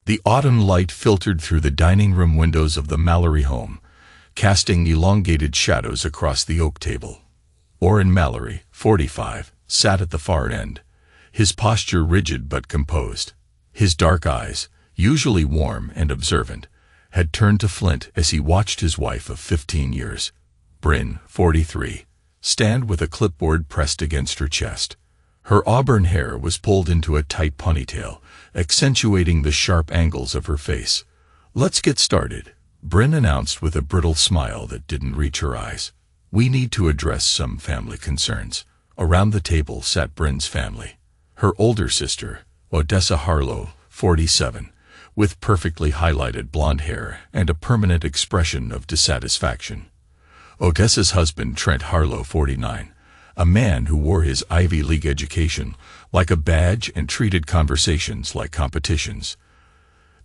The autumn light filtered through the dining room windows of the Mallory home, casting elongated shadows across the oak table. Orrin Mallory, 45, sat at the far end, his posture rigid but composed. His dark eyes, usually warm and observant, had turned to flint as he watched his wife of 15 years, Bryn, 43, stand with a clipboard pressed against her chest. Her auburn hair was pulled into a tight ponytail, accentuating the sharp angles of her face. "Let's get started," Bryn announced with a brittle smile that didn't reach her eyes. "We need to address some family concerns." Around the table sat Bryn's family. Her older sister, Odessa Harlow, 47, with perfectly highlighted blonde hair and a permanent expression of dissatisfaction. Odessa's husband, Trent Harlow, 49, a man who wore his Ivy League education like a badge and treated conversations like competitions.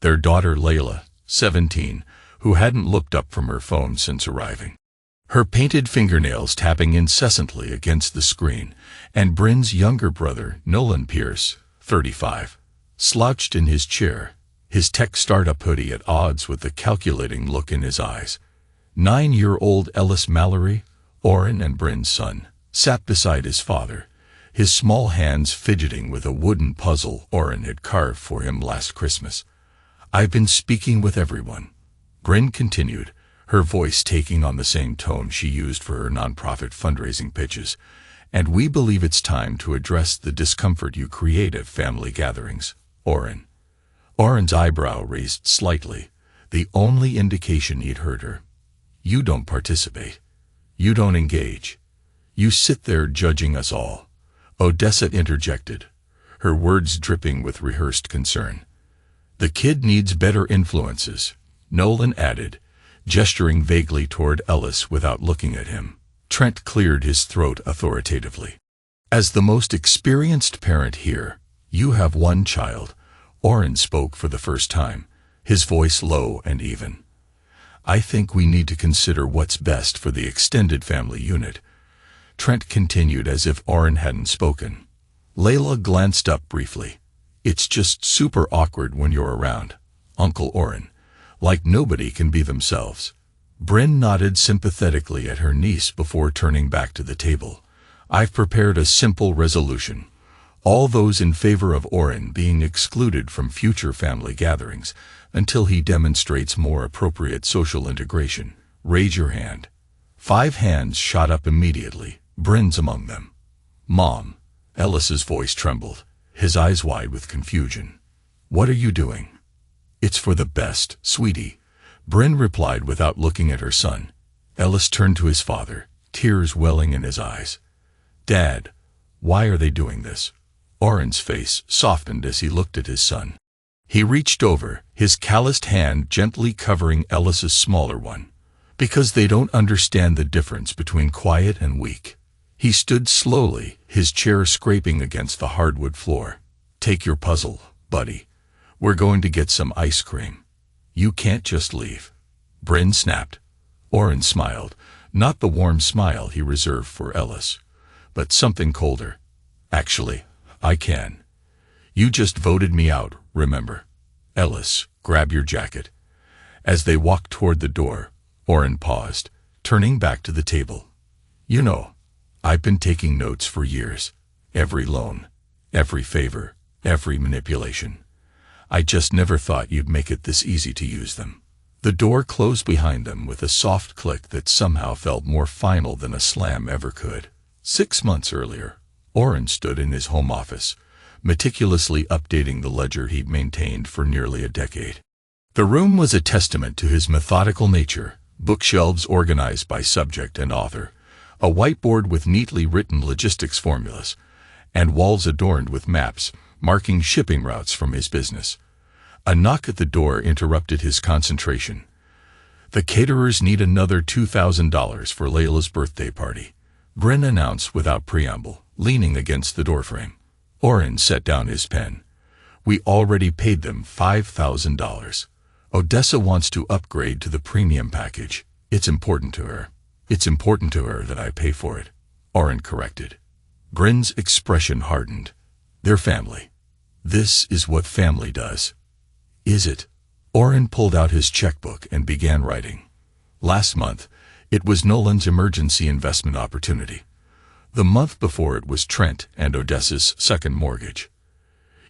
Their daughter, Layla, 17, who hadn't looked up from her phone since arriving, her painted fingernails tapping incessantly against the screen, and Bryn's younger brother, Nolan Pierce, 35, slouched in his chair, his tech startup hoodie at odds with the calculating look in his eyes. 9-year-old Ellis Mallory, Orrin and Bryn's son, sat beside his father, his small hands fidgeting with a wooden puzzle Orrin had carved for him last Christmas. "I've been speaking with everyone," Bryn continued, her voice taking on the same tone she used for her nonprofit fundraising pitches, "and we believe it's time to address the discomfort you create at family gatherings, Orrin." Orrin's eyebrow raised slightly, the only indication he'd heard her. "You don't participate. You don't engage. You sit there judging us all," Odessa interjected, her words dripping with rehearsed concern. "The kid needs better influences," Nolan added, gesturing vaguely toward Ellis without looking at him. Trent cleared his throat authoritatively. "As the most experienced parent here, you have one child," Orrin spoke for the first time, his voice low and even. "I think we need to consider what's best for the extended family unit." Trent continued as if Orrin hadn't spoken. Layla glanced up briefly. "It's just super awkward when you're around, Uncle Orrin. Like nobody can be themselves." Bryn nodded sympathetically at her niece before turning back to the table. "I've prepared a simple resolution. All those in favor of Orrin being excluded from future family gatherings until he demonstrates more appropriate social integration, raise your hand." 5 hands shot up immediately, Bryn's among them. "Mom," Ellis's voice trembled, his eyes wide with confusion. "What are you doing?" "It's for the best, sweetie," Bryn replied without looking at her son. Ellis turned to his father, tears welling in his eyes. "Dad, why are they doing this?" Orrin's face softened as he looked at his son. He reached over, his calloused hand gently covering Ellis's smaller one. "Because they don't understand the difference between quiet and weak." He stood slowly, his chair scraping against the hardwood floor. "Take your puzzle, buddy. We're going to get some ice cream. You can't just leave." Bryn snapped. Orrin smiled, not the warm smile he reserved for Ellis, but something colder. "Actually, I can. You just voted me out, remember? Ellis, grab your jacket." As they walked toward the door, Orrin paused, turning back to the table. "You know, I've been taking notes for years. Every loan, every favor, every manipulation. I just never thought you'd make it this easy to use them." The door closed behind them with a soft click that somehow felt more final than a slam ever could. 6 months earlier, Orrin stood in his home office, meticulously updating the ledger he'd maintained for nearly a decade. The room was a testament to his methodical nature, bookshelves organized by subject and author, a whiteboard with neatly written logistics formulas, and walls adorned with maps marking shipping routes from his business. A knock at the door interrupted his concentration. "The caterers need another $2,000 for Layla's birthday party," Bryn announced without preamble, leaning against the doorframe. Orrin set down his pen. "We already paid them $5,000. Odessa wants to upgrade to the premium package. It's important to her. It's important to her that I pay for it," Orrin corrected. Bryn's expression hardened. "They're family. This is what family does." Is it? Oren pulled out his checkbook and began writing. Last month, it was Nolan's emergency investment opportunity. The month before it was Trent and Odessa's second mortgage.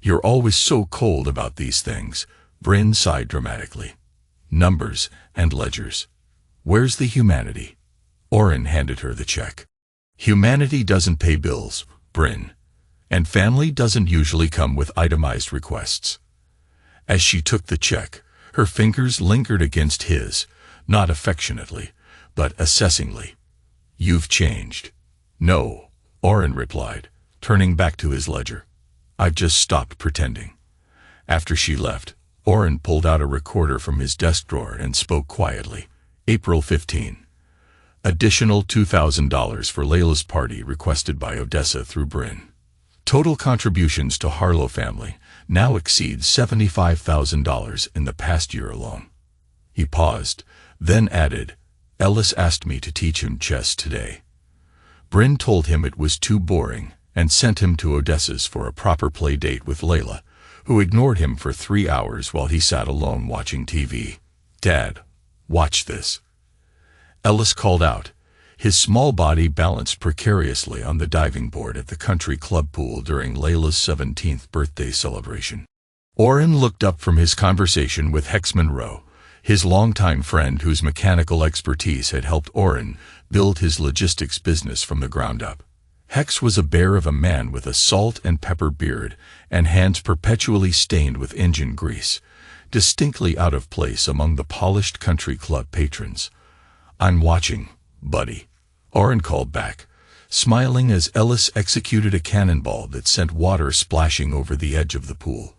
You're always so cold about these things, Bryn sighed dramatically. Numbers and ledgers. Where's the humanity? Oren handed her the check. Humanity doesn't pay bills, Bryn. And family doesn't usually come with itemized requests. As she took the check, her fingers lingered against his, not affectionately, but assessingly. You've changed. No, Oren replied, turning back to his ledger. I've just stopped pretending. After she left, Oren pulled out a recorder from his desk drawer and spoke quietly. April 15. Additional $2,000 for Layla's party requested by Odessa through Bryn. Total contributions to Harlow family now exceeds $75,000 in the past year alone. He paused, then added, Ellis asked me to teach him chess today. Bryn told him it was too boring and sent him to Odessa's for a proper play date with Layla, who ignored him for 3 hours while he sat alone watching TV. Dad, watch this. Ellis called out. His small body balanced precariously on the diving board at the country club pool during Layla's 17th birthday celebration. Oren looked up from his conversation with Hex Monroe, his longtime friend whose mechanical expertise had helped Oren build his logistics business from the ground up. Hex was a bear of a man with a salt and pepper beard and hands perpetually stained with engine grease, distinctly out of place among the polished country club patrons. I'm watching, buddy, Oren called back, smiling as Ellis executed a cannonball that sent water splashing over the edge of the pool.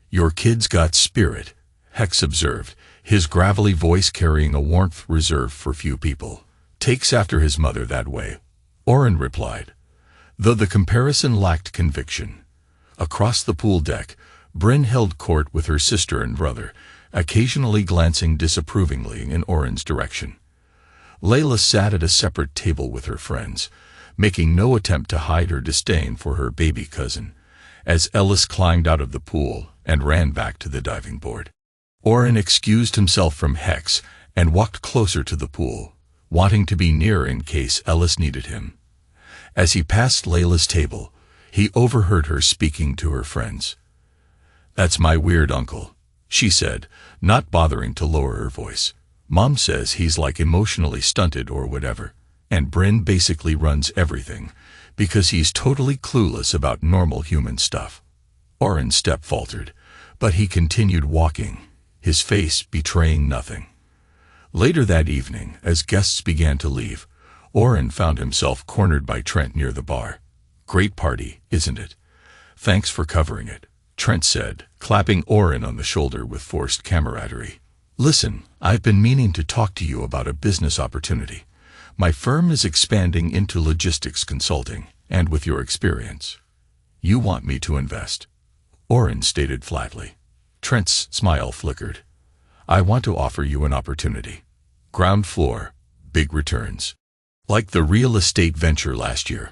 Your kid's got spirit, Hex observed, his gravelly voice carrying a warmth reserved for few people. Takes after his mother that way, Oren replied, though the comparison lacked conviction. Across the pool deck, Bryn held court with her sister and brother, occasionally glancing disapprovingly in Oren's direction. Layla sat at a separate table with her friends, making no attempt to hide her disdain for her baby cousin, as Ellis climbed out of the pool and ran back to the diving board. Oren excused himself from Hex and walked closer to the pool, wanting to be near in case Ellis needed him. As he passed Layla's table, he overheard her speaking to her friends. That's my weird uncle, she said, not bothering to lower her voice. Mom says he's like emotionally stunted or whatever, and Bryn basically runs everything, because he's totally clueless about normal human stuff. Oren's step faltered, but he continued walking, his face betraying nothing. Later that evening, as guests began to leave, Oren found himself cornered by Trent near the bar. Great party, isn't it? Thanks for covering it, Trent said, clapping Oren on the shoulder with forced camaraderie. Listen, I've been meaning to talk to you about a business opportunity. My firm is expanding into logistics consulting, and with your experience, you want me to invest. Oren stated flatly. Trent's smile flickered. I want to offer you an opportunity. Ground floor, big returns. Like the real estate venture last year.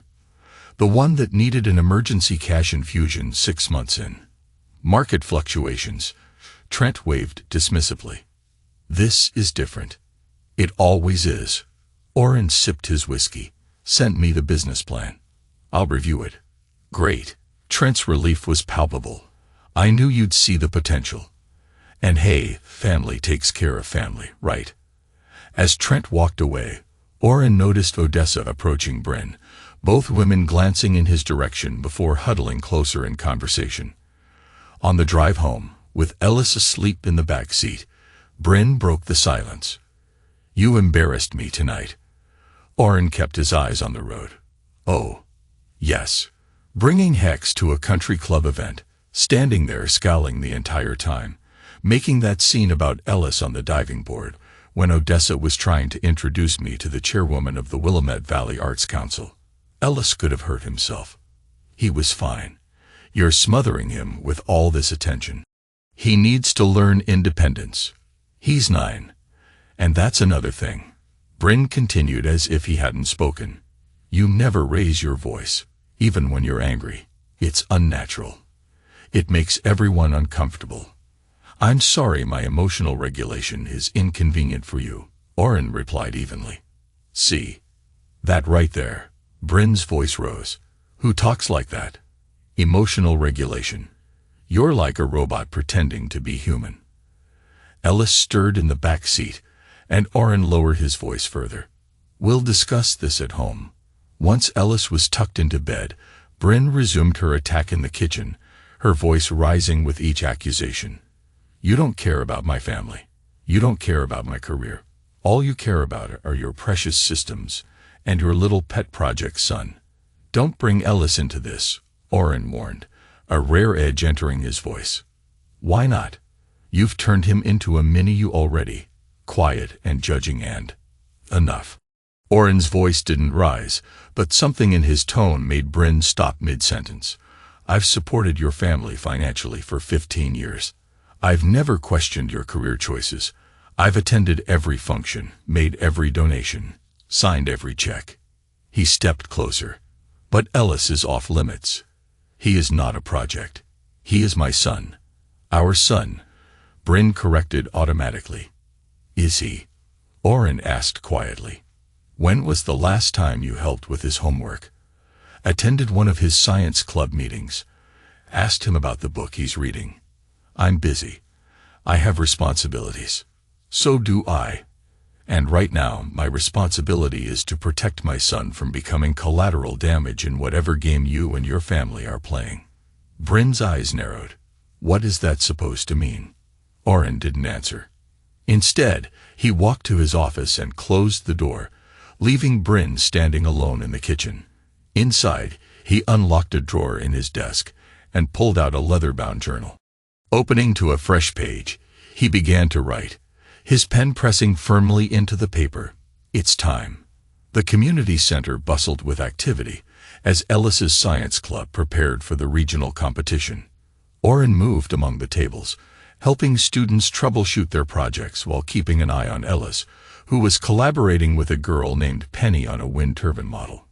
The one that needed an emergency cash infusion 6 months in. Market fluctuations. Trent waved dismissively. This is different. It always is. Oren sipped his whiskey. Sent me the business plan. I'll review it. Great. Trent's relief was palpable. I knew you'd see the potential. And hey, family takes care of family, right? As Trent walked away, Oren noticed Odessa approaching Bryn, both women glancing in his direction before huddling closer in conversation. On the drive home, with Ellis asleep in the back seat, Bryn broke the silence. You embarrassed me tonight. Oren kept his eyes on the road. Oh, yes. Bringing Hex to a country club event, standing there scowling the entire time, making that scene about Ellis on the diving board, when Odessa was trying to introduce me to the chairwoman of the Willamette Valley Arts Council. Ellis could have hurt himself. He was fine. You're smothering him with all this attention. He needs to learn independence. He's 9. And that's another thing. Bryn continued as if he hadn't spoken. You never raise your voice, even when you're angry. It's unnatural. It makes everyone uncomfortable. I'm sorry my emotional regulation is inconvenient for you, Oren replied evenly. See? That right there. Bryn's voice rose. Who talks like that? Emotional regulation. You're like a robot pretending to be human. Ellis stirred in the back seat, and Oren lowered his voice further. We'll discuss this at home. Once Ellis was tucked into bed, Bryn resumed her attack in the kitchen, her voice rising with each accusation. You don't care about my family. You don't care about my career. All you care about are your precious systems and your little pet project son. Don't bring Ellis into this, Oren warned, a rare edge entering his voice. Why not? You've turned him into a mini you already, quiet and judging and... Enough. Oren's voice didn't rise, but something in his tone made Bryn stop mid-sentence. I've supported your family financially for 15 years. I've never questioned your career choices. I've attended every function, made every donation, signed every check. He stepped closer. But Ellis is off limits. He is not a project. He is my son. Our son. Bryn corrected automatically. Is he? Oren asked quietly. When was the last time you helped with his homework? Attended one of his science club meetings. Asked him about the book he's reading. I'm busy. I have responsibilities. So do I. And right now, my responsibility is to protect my son from becoming collateral damage in whatever game you and your family are playing. Bryn's eyes narrowed. What is that supposed to mean? Oren didn't answer. Instead, he walked to his office and closed the door, leaving Bryn standing alone in the kitchen. Inside, he unlocked a drawer in his desk and pulled out a leather-bound journal. Opening to a fresh page, he began to write, his pen pressing firmly into the paper. It's time. The community center bustled with activity as Ellis's science club prepared for the regional competition. Oren moved among the tables, helping students troubleshoot their projects while keeping an eye on Ellis, who was collaborating with a girl named Penny on a wind turbine model.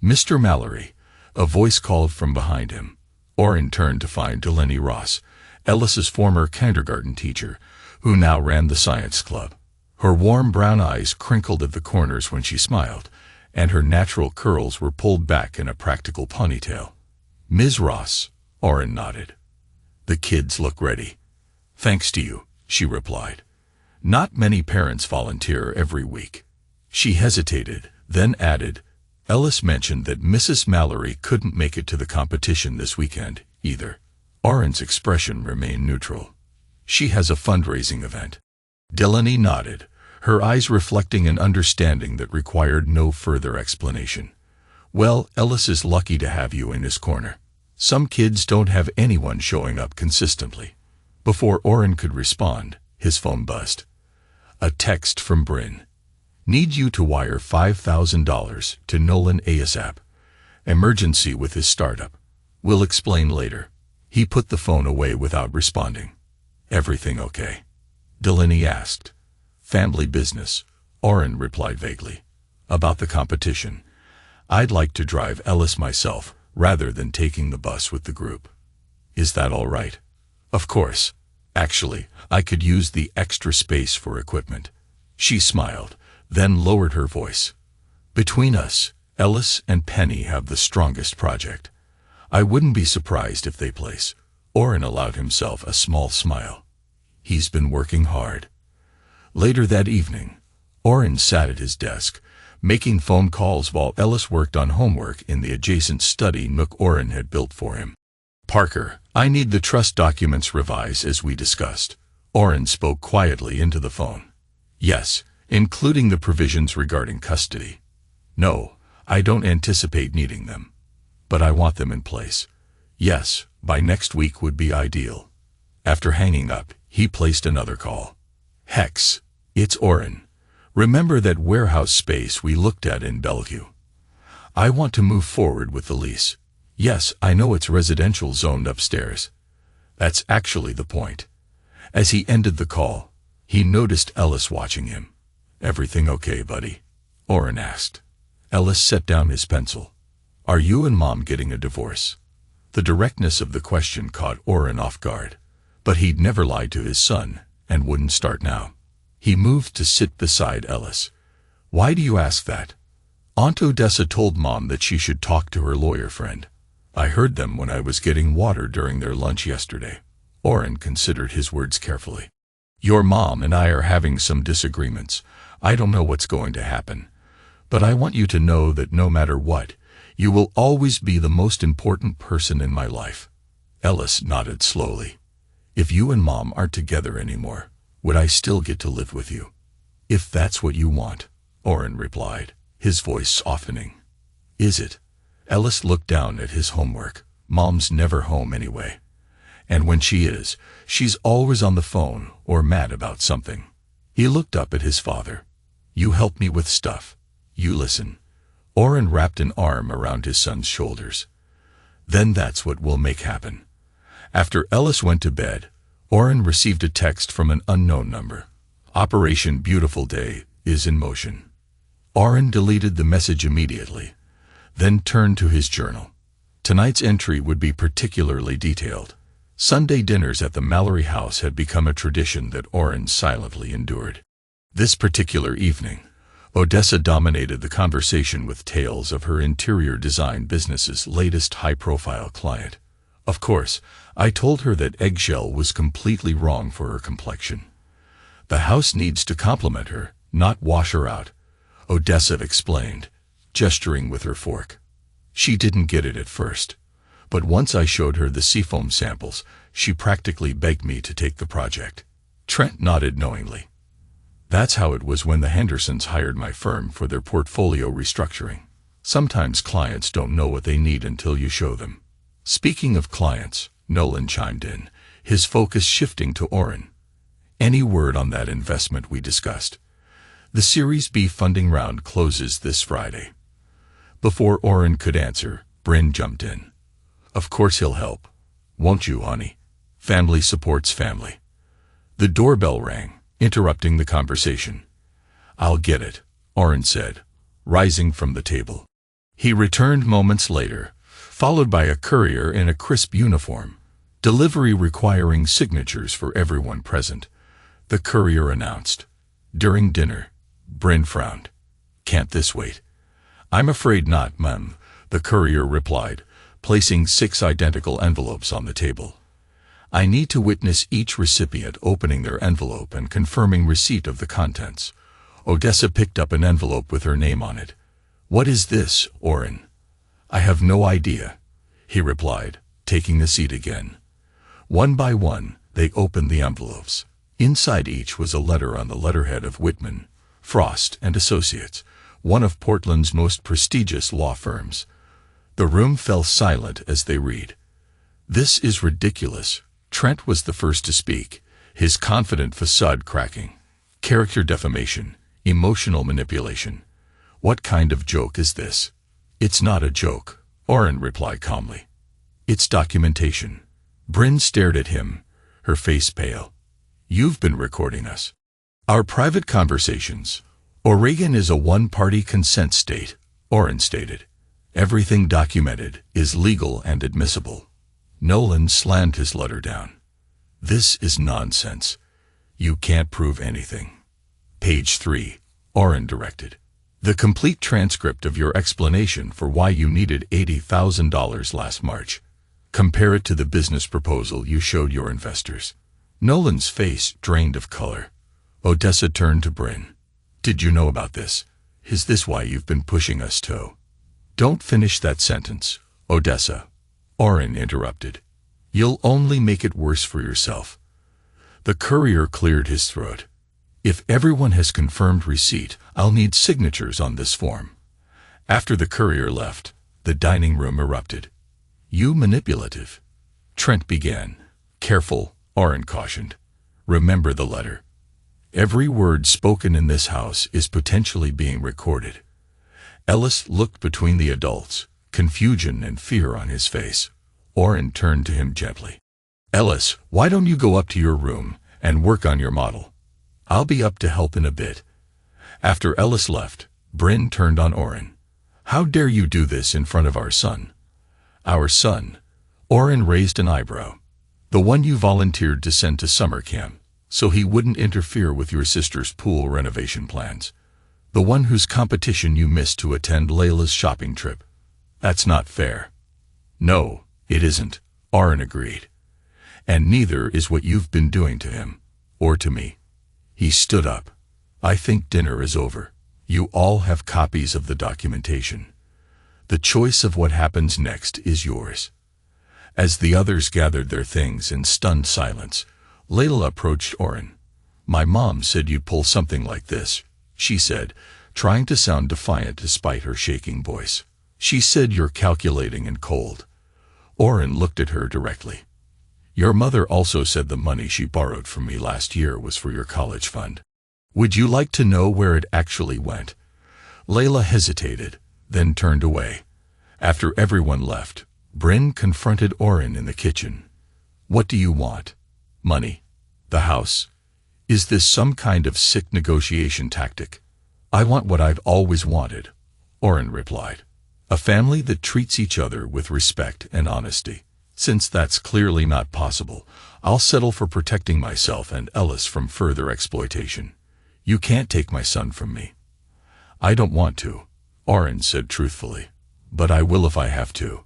Mr. Mallory, a voice called from behind him. Oren turned to find Delaney Ross, Ellis's former kindergarten teacher, who now ran the science club. Her warm brown eyes crinkled at the corners when she smiled, and her natural curls were pulled back in a practical ponytail. Ms. Ross, Oren nodded. The kids look ready. Thanks to you, she replied. Not many parents volunteer every week. She hesitated, then added, Ellis mentioned that Mrs. Mallory couldn't make it to the competition this weekend, either. Oren's expression remained neutral. She has a fundraising event. Delaney nodded, her eyes reflecting an understanding that required no further explanation. Well, Ellis is lucky to have you in his corner. Some kids don't have anyone showing up consistently. Before Oren could respond, his phone buzzed. A text from Bryn. Need you to wire $5,000 to Nolan ASAP. Emergency with his startup. We'll explain later. He put the phone away without responding. Everything okay? Delaney asked. Family business, Oren replied vaguely. About the competition. I'd like to drive Ellis myself, rather than taking the bus with the group. Is that all right? Of course. Actually, I could use the extra space for equipment. She smiled, then lowered her voice. Between us, Ellis and Penny have the strongest project. I wouldn't be surprised if they place. Oren allowed himself a small smile. He's been working hard. Later that evening, Oren sat at his desk, making phone calls while Ellis worked on homework in the adjacent study nook Oren had built for him. Parker, I need the trust documents revised as we discussed. Oren spoke quietly into the phone. Yes, including the provisions regarding custody. No, I don't anticipate needing them. But I want them in place. Yes, by next week would be ideal. After hanging up, he placed another call. Hex, it's Oren. Remember that warehouse space we looked at in Bellevue? I want to move forward with the lease. Yes, I know it's residential zoned upstairs. That's actually the point. As he ended the call, he noticed Ellis watching him. Everything okay, buddy? Oren asked. Ellis set down his pencil. Are you and Mom getting a divorce? The directness of the question caught Oren off guard. But he'd never lied to his son, and wouldn't start now. He moved to sit beside Ellis. "Why do you ask that?" "Aunt Odessa told Mom that she should talk to her lawyer friend. I heard them when I was getting water during their lunch yesterday." Orrin considered his words carefully. "Your mom and I are having some disagreements. I don't know what's going to happen. But I want you to know that no matter what, you will always be the most important person in my life." Ellis nodded slowly. "If you and Mom aren't together anymore, would I still get to live with you?" "If that's what you want," Orrin replied, his voice softening. "Is it?" Ellis looked down at his homework. "Mom's never home anyway. And when she is, she's always on the phone or mad about something." He looked up at his father. "You help me with stuff. You listen." Orrin wrapped an arm around his son's shoulders. "Then that's what we'll make happen." After Ellis went to bed, Orrin received a text from an unknown number. "Operation Beautiful Day is in motion." Orrin deleted the message immediately, then turned to his journal. Tonight's entry would be particularly detailed. Sunday dinners at the Mallory house had become a tradition that Orrin silently endured. This particular evening, Odessa dominated the conversation with tales of her interior design business's latest high-profile client. "Of course, I told her that eggshell was completely wrong for her complexion. The house needs to compliment her, not wash her out," Odessa explained, gesturing with her fork. "She didn't get it at first, but once I showed her the seafoam samples, she practically begged me to take the project." Trent nodded knowingly. "That's how it was when the Hendersons hired my firm for their portfolio restructuring. Sometimes clients don't know what they need until you show them." "Speaking of clients," Nolan chimed in, his focus shifting to Orrin. "Any word on that investment we discussed? The Series B funding round closes this Friday." Before Orrin could answer, Bryn jumped in. "Of course he'll help. Won't you, honey? Family supports family." The doorbell rang, interrupting the conversation. "I'll get it," Orrin said, rising from the table. He returned moments later, followed by a courier in a crisp uniform, delivery requiring signatures for everyone present. The courier announced. During dinner, Bryn frowned. "Can't this wait?" "I'm afraid not, ma'am," the courier replied, placing 6 identical envelopes on the table. "I need to witness each recipient opening their envelope and confirming receipt of the contents." Odessa picked up an envelope with her name on it. "What is this, Orrin?" "I have no idea," he replied, taking the seat again. One by one, they opened the envelopes. Inside each was a letter on the letterhead of Whitman, Frost and Associates, one of Portland's most prestigious law firms. The room fell silent as they read. "This is ridiculous." Trent was the first to speak, his confident facade cracking. "Character defamation, emotional manipulation. What kind of joke is this?" "It's not a joke," Orrin replied calmly. "It's documentation." Bryn stared at him, her face pale. "You've been recording us." "Our private conversations. Oregon is a one-party consent state," Orrin stated. "Everything documented is legal and admissible." Nolan slammed his letter down. "This is nonsense. You can't prove anything." "Page 3, Orrin directed. "The complete transcript of your explanation for why you needed $80,000 last March. Compare it to the business proposal you showed your investors." Nolan's face drained of color. Odessa turned to Bryn. "Did you know about this? Is this why you've been pushing us to?" "Don't finish that sentence, Odessa," Orrin interrupted. "You'll only make it worse for yourself." The courier cleared his throat. "If everyone has confirmed receipt, I'll need signatures on this form." After the courier left, the dining room erupted. "You manipulative," Trent began. "Careful," Orrin cautioned. "Remember the letter. Every word spoken in this house is potentially being recorded." Ellis looked between the adults, confusion and fear on his face. Orrin turned to him gently. "Ellis, why don't you go up to your room and work on your model? I'll be up to help in a bit." After Ellis left, Bryn turned on Orrin. "How dare you do this in front of our son?" "Our son?" Orrin raised an eyebrow. The one you volunteered to send to summer camp, so he wouldn't interfere with your sister's pool renovation plans. The one whose competition you missed to attend Layla's shopping trip. That's not fair. No, it isn't, Oren agreed. And neither is what you've been doing to him, or to me. He stood up. I think dinner is over. You all have copies of the documentation. The choice of what happens next is yours. As the others gathered their things in stunned silence, Layla approached Oren. My mom said you'd pull something like this, she said, trying to sound defiant despite her shaking voice. She said you're calculating and cold. Oren looked at her directly. Your mother also said the money she borrowed from me last year was for your college fund. Would you like to know where it actually went? Layla hesitated, then turned away. After everyone left, Bryn confronted Oren in the kitchen. What do you want? Money? The house? Is this some kind of sick negotiation tactic? I want what I've always wanted, Oren replied. A family that treats each other with respect and honesty. Since that's clearly not possible, I'll settle for protecting myself and Ellis from further exploitation. You can't take my son from me. I don't want to, Oren said truthfully, but I will if I have to.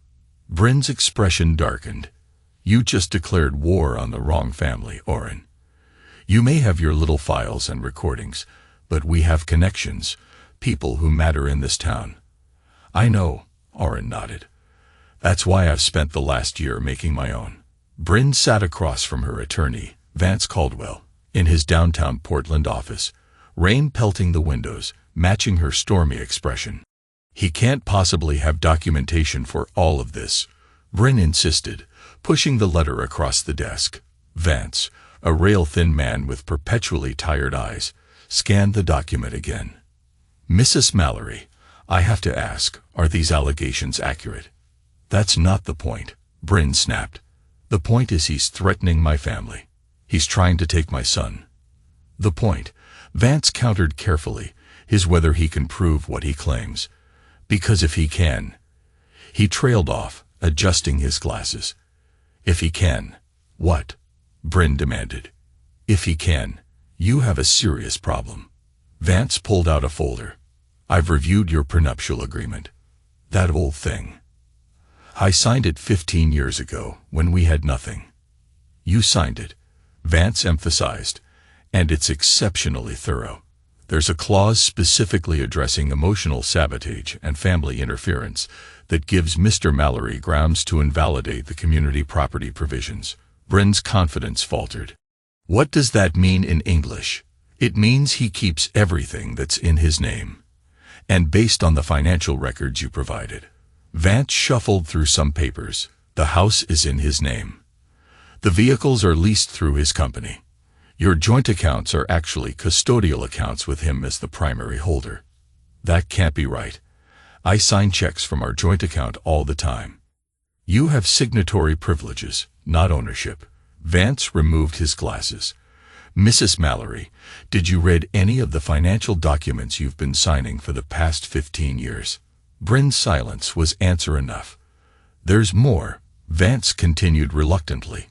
Bryn's expression darkened. You just declared war on the wrong family, Oren. You may have your little files and recordings, but we have connections, people who matter in this town. I know, Oren nodded. That's why I've spent the last year making my own. Bryn sat across from her attorney, Vance Caldwell, in his downtown Portland office, rain pelting the windows, matching her stormy expression. He can't possibly have documentation for all of this, Bryn insisted, pushing the letter across the desk. Vance, a rail-thin man with perpetually tired eyes, scanned the document again. Mrs. Mallory, I have to ask, are these allegations accurate? That's not the point, Bryn snapped. The point is he's threatening my family. He's trying to take my son. The point, Vance countered carefully, is whether he can prove what he claims. Because if he can... He trailed off, adjusting his glasses. If he can, what? Bryn demanded. If he can, you have a serious problem. Vance pulled out a folder. I've reviewed your prenuptial agreement. That old thing. I signed it 15 years ago, when we had nothing. You signed it, Vance emphasized, and it's exceptionally thorough. There's a clause specifically addressing emotional sabotage and family interference that gives Mr. Mallory grounds to invalidate the community property provisions. Bryn's confidence faltered. What does that mean in English? It means he keeps everything that's in his name. And based on the financial records you provided. Vance shuffled through some papers. The house is in his name. The vehicles are leased through his company. Your joint accounts are actually custodial accounts with him as the primary holder. That can't be right. I sign checks from our joint account all the time. You have signatory privileges, not ownership. Vance removed his glasses. Mrs. Mallory, did you read any of the financial documents you've been signing for the past 15 years? Bryn's silence was answer enough. There's more, Vance continued reluctantly.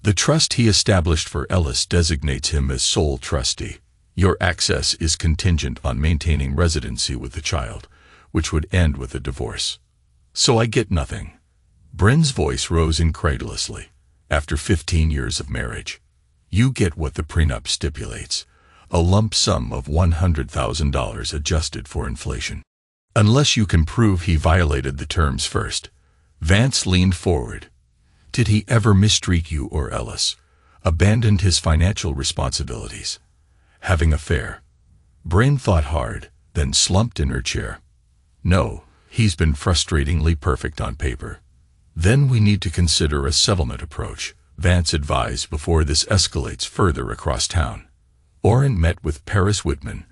The trust he established for Ellis designates him as sole trustee. Your access is contingent on maintaining residency with the child, which would end with a divorce. So I get nothing. Bryn's voice rose incredulously. After 15 years of marriage, you get what the prenup stipulates, a lump sum of $100,000 adjusted for inflation. Unless you can prove he violated the terms first. Vance leaned forward. Did he ever mistreat you or Ellis? Abandoned his financial responsibilities? Having an affair? Bryn thought hard, then slumped in her chair. No, he's been frustratingly perfect on paper. Then we need to consider a settlement approach, Vance advised before this escalates further across town. Oren met with Paris Whitman,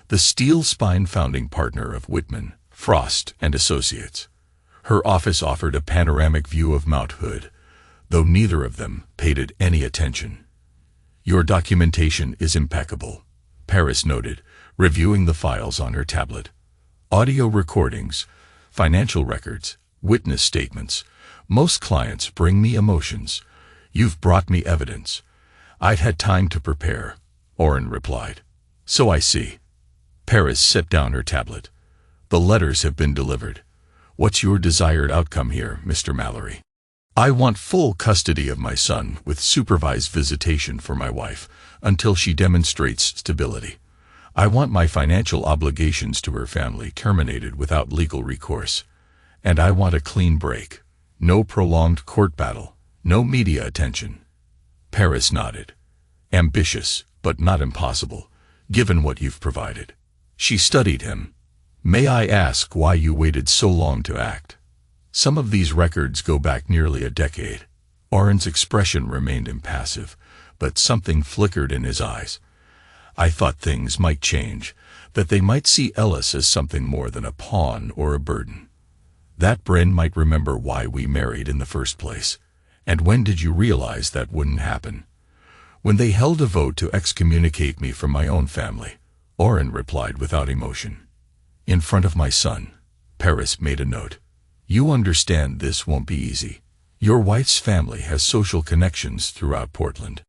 the steel-spine founding partner of Whitman, Frost and Associates. Her office offered a panoramic view of Mount Hood, though neither of them paid it any attention. Your documentation is impeccable, Paris noted, reviewing the files on her tablet. Audio recordings, financial records, witness statements. Most clients bring me emotions. You've brought me evidence. I'd had time to prepare, Oren replied. So I see. Paris set down her tablet. The letters have been delivered. What's your desired outcome here, Mr. Mallory? I want full custody of my son with supervised visitation for my wife until she demonstrates stability. I want my financial obligations to her family terminated without legal recourse. And I want a clean break. No prolonged court battle. No media attention. Paris nodded. Ambitious, but not impossible, given what you've provided. She studied him. May I ask why you waited so long to act? Some of these records go back nearly a decade. Oren's expression remained impassive, but something flickered in his eyes. I thought things might change, that they might see Ellis as something more than a pawn or a burden. That Bryn might remember why we married in the first place. And when did you realize that wouldn't happen? When they held a vote to excommunicate me from my own family, Oren replied without emotion. In front of my son, Paris made a note. You understand this won't be easy. Your wife's family has social connections throughout Portland.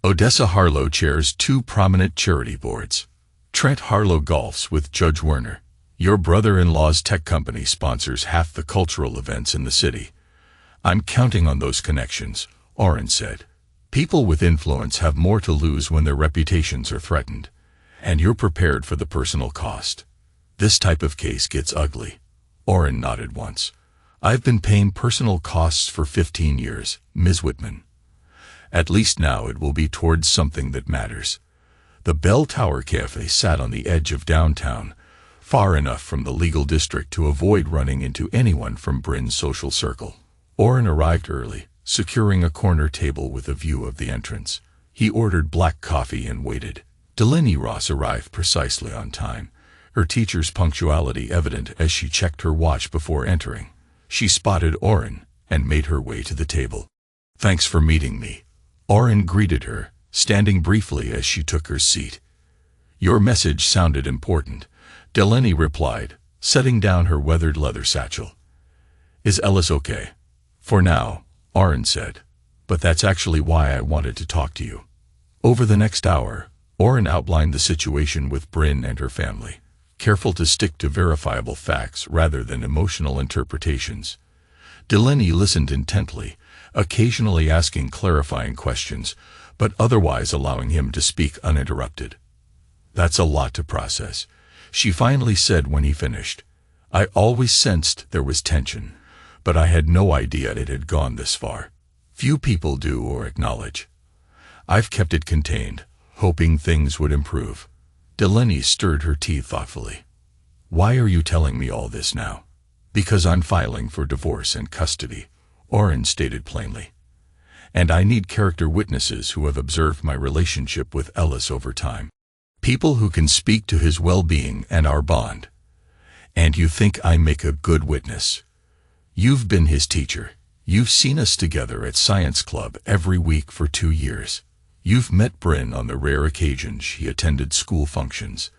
Odessa Harlow chairs 2 prominent charity boards. Trent Harlow golfs with Judge Werner. Your brother-in-law's tech company sponsors half the cultural events in the city. I'm counting on those connections, Oren said. People with influence have more to lose when their reputations are threatened. And you're prepared for the personal cost. This type of case gets ugly. Oren nodded once. I've been paying personal costs for 15 years, Ms. Whitman. At least now it will be towards something that matters. The Bell Tower Cafe sat on the edge of downtown, far enough from the legal district to avoid running into anyone from Bryn's social circle. Oren arrived early, securing a corner table with a view of the entrance. He ordered black coffee and waited. Delaney Ross arrived precisely on time, her teacher's punctuality evident as she checked her watch before entering. She spotted Oren and made her way to the table. Thanks for meeting me. Oren greeted her, standing briefly as she took her seat. Your message sounded important, Delaney replied, setting down her weathered leather satchel. Is Ellis okay? For now, Oren said. But that's actually why I wanted to talk to you. Over the next hour, Oren outlined the situation with Bryn and her family, careful to stick to verifiable facts rather than emotional interpretations. Delaney listened intently, occasionally asking clarifying questions, but otherwise allowing him to speak uninterrupted. That's a lot to process, she finally said when he finished. I always sensed there was tension, but I had no idea it had gone this far. Few people do or acknowledge. I've kept it contained, hoping things would improve. Delaney stirred her tea thoughtfully. Why are you telling me all this now? Because I'm filing for divorce and custody, Oren stated plainly. And I need character witnesses who have observed my relationship with Ellis over time. People who can speak to his well-being and our bond. And you think I make a good witness? You've been his teacher. You've seen us together at science club every week for 2 years. You've met Bryn on the rare occasions she attended school functions.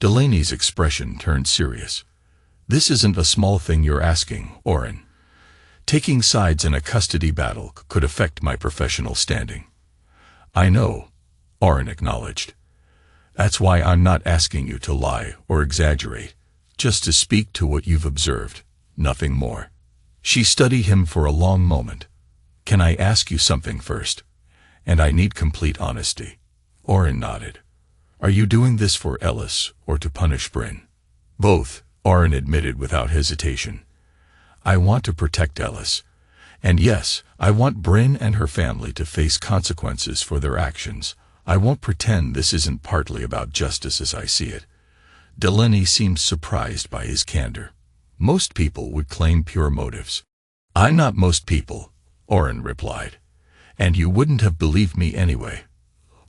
Delaney's expression turned serious. This isn't a small thing you're asking, Oren. Taking sides in a custody battle could affect my professional standing. I know, Oren acknowledged. That's why I'm not asking you to lie or exaggerate, just to speak to what you've observed, nothing more. She studied him for a long moment. Can I ask you something first? And I need complete honesty. Oren nodded. Are you doing this for Ellis or to punish Bryn? Both, Oren admitted without hesitation. I want to protect Ellis. And yes, I want Bryn and her family to face consequences for their actions. I won't pretend this isn't partly about justice as I see it. Delaney seemed surprised by his candor. Most people would claim pure motives. I'm not most people, Oren replied. And you wouldn't have believed me anyway.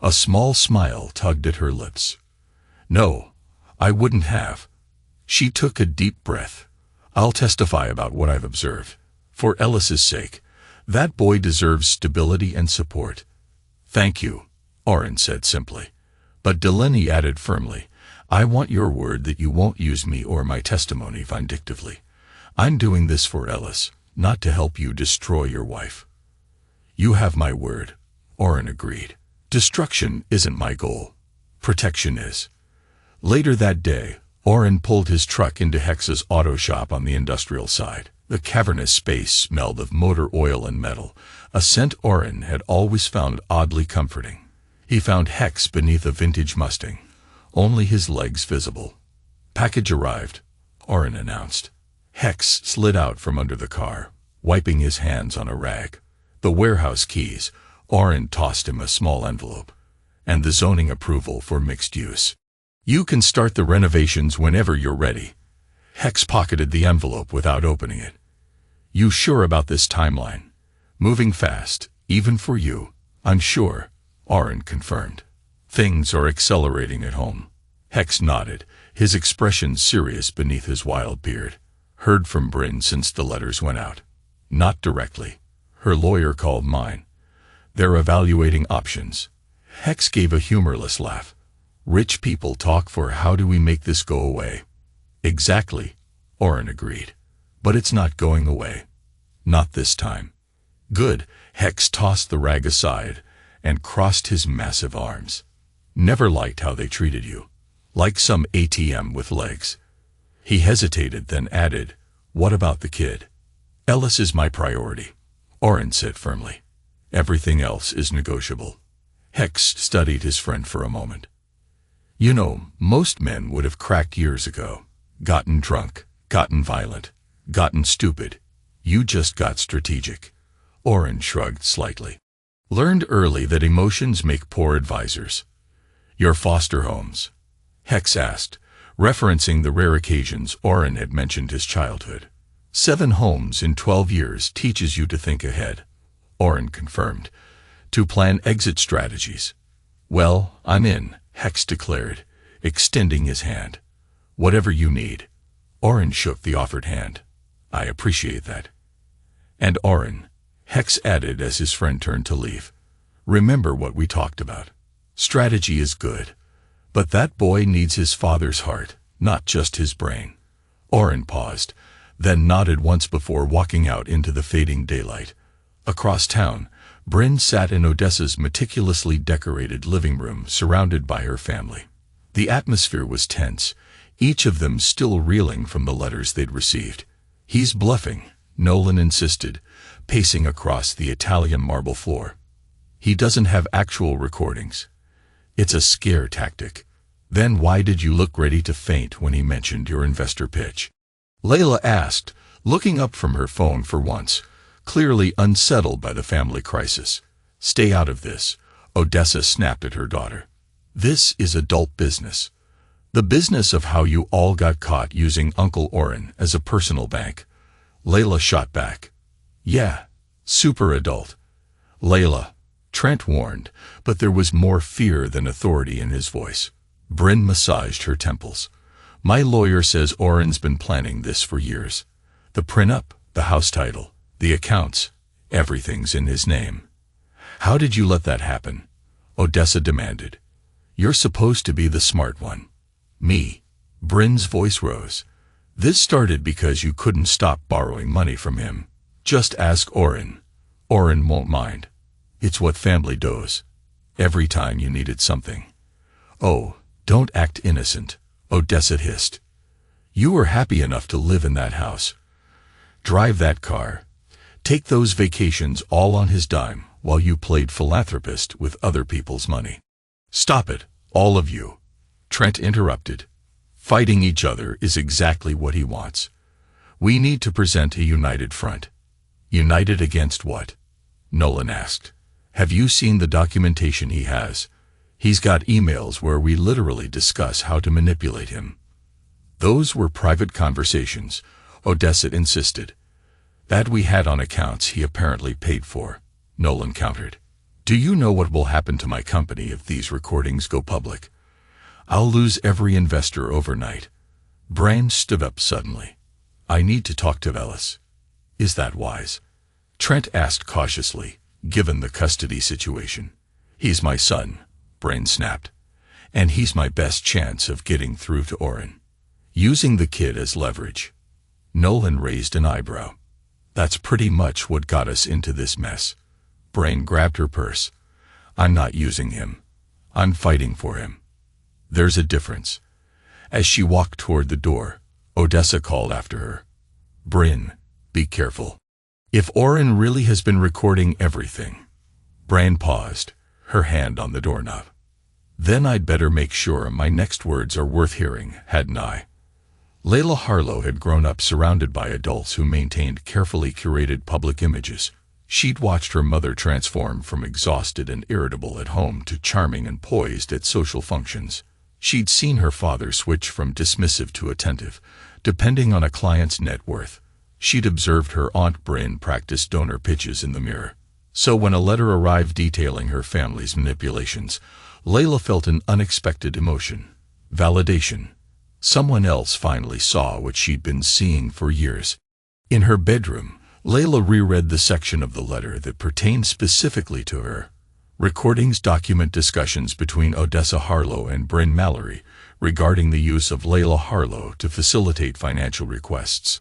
A small smile tugged at her lips. No, I wouldn't have. She took a deep breath. I'll testify about what I've observed. For Ellis's sake, that boy deserves stability and support. Thank you, Oren said simply. But Delaney added firmly, I want your word that you won't use me or my testimony vindictively. I'm doing this for Ellis, not to help you destroy your wife. You have my word, Oren agreed. Destruction isn't my goal. Protection is. Later that day, Oren pulled his truck into Hex's auto shop on the industrial side. The cavernous space smelled of motor oil and metal, a scent Oren had always found oddly comforting. He found Hex beneath a vintage Mustang, only his legs visible. Package arrived, Oren announced. Hex slid out from under the car, wiping his hands on a rag. The warehouse keys, Oren tossed him a small envelope, and the zoning approval for mixed use. You can start the renovations whenever you're ready. Hex pocketed the envelope without opening it. You sure about this timeline? Moving fast, even for you, I'm sure, Oren confirmed. Things are accelerating at home. Hex nodded, his expression serious beneath his wild beard. Heard from Bryn since the letters went out. Not directly. Her lawyer called mine. They're evaluating options. Hex gave a humorless laugh. Rich people talk for how do we make this go away? Exactly, Oren agreed. But it's not going away. Not this time. Good, Hex tossed the rag aside and crossed his massive arms. Never liked how they treated you. Like some ATM with legs. He hesitated, then added, what about the kid? Ellis is my priority, Oren said firmly. Everything else is negotiable. Hex studied his friend for a moment. You know, most men would have cracked years ago. Gotten drunk, gotten violent, gotten stupid. You just got strategic. Oren shrugged slightly. Learned early that emotions make poor advisors. Your foster homes? Hex asked, referencing the rare occasions Oren had mentioned his childhood. 7 homes in 12 years teaches you to think ahead, Oren confirmed, to plan exit strategies. Well, I'm in, Hex declared, extending his hand. Whatever you need. Oren shook the offered hand. I appreciate that. And Oren, Hex added as his friend turned to leave, remember what we talked about. Strategy is good, but that boy needs his father's heart, not just his brain. Oren paused, then nodded once before walking out into the fading daylight. Across town, Bryn sat in Odessa's meticulously decorated living room surrounded by her family. The atmosphere was tense, each of them still reeling from the letters they'd received. He's bluffing, Nolan insisted, pacing across the Italian marble floor. He doesn't have actual recordings. It's a scare tactic. Then why did you look ready to faint when he mentioned your investor pitch? Layla asked, looking up from her phone for once, clearly unsettled by the family crisis. Stay out of this, Odessa snapped at her daughter. This is adult business. The business of how you all got caught using Uncle Oren as a personal bank. Layla shot back. Yeah, super adult. Layla, Trent warned, but there was more fear than authority in his voice. Bryn massaged her temples. My lawyer says Oren's been planning this for years. The prenup, the house title, the accounts, everything's in his name. How did you let that happen? Odessa demanded. You're supposed to be the smart one. Me. Bryn's voice rose. This started because you couldn't stop borrowing money from him. Just ask Oren. Oren won't mind. It's what family does. Every time you needed something. Oh, don't act innocent, Odessa hissed. You were happy enough to live in that house. Drive that car. Take those vacations all on his dime while you played philanthropist with other people's money. Stop it, all of you. Trent interrupted. Fighting each other is exactly what he wants. We need to present a united front. United against what? Nolan asked. Have you seen the documentation he has? He's got emails where we literally discuss how to manipulate him. Those were private conversations, Odessa insisted. That we had on accounts he apparently paid for, Nolan countered. Do you know what will happen to my company if these recordings go public? I'll lose every investor overnight. Bryn stood up suddenly. I need to talk to Ellis. Is that wise? Trent asked cautiously, given the custody situation. He's my son, Bryn snapped. And he's my best chance of getting through to Oren. Using the kid as leverage. Nolan raised an eyebrow. That's pretty much what got us into this mess. Brain grabbed her purse. I'm not using him. I'm fighting for him. There's a difference. As she walked toward the door, Odessa called after her. Bryn, be careful. If Oren really has been recording everything. Brain paused, her hand on the doorknob. Then I'd better make sure my next words are worth hearing, hadn't I? Layla Harlow had grown up surrounded by adults who maintained carefully curated public images. She'd watched her mother transform from exhausted and irritable at home to charming and poised at social functions. She'd seen her father switch from dismissive to attentive, depending on a client's net worth. She'd observed her Aunt Bryn practice donor pitches in the mirror. So when a letter arrived detailing her family's manipulations, Layla felt an unexpected emotion. Validation. Someone else finally saw what she'd been seeing for years. In her bedroom, Layla reread the section of the letter that pertained specifically to her. Recordings document discussions between Odessa Harlow and Bryn Mallory regarding the use of Layla Harlow to facilitate financial requests,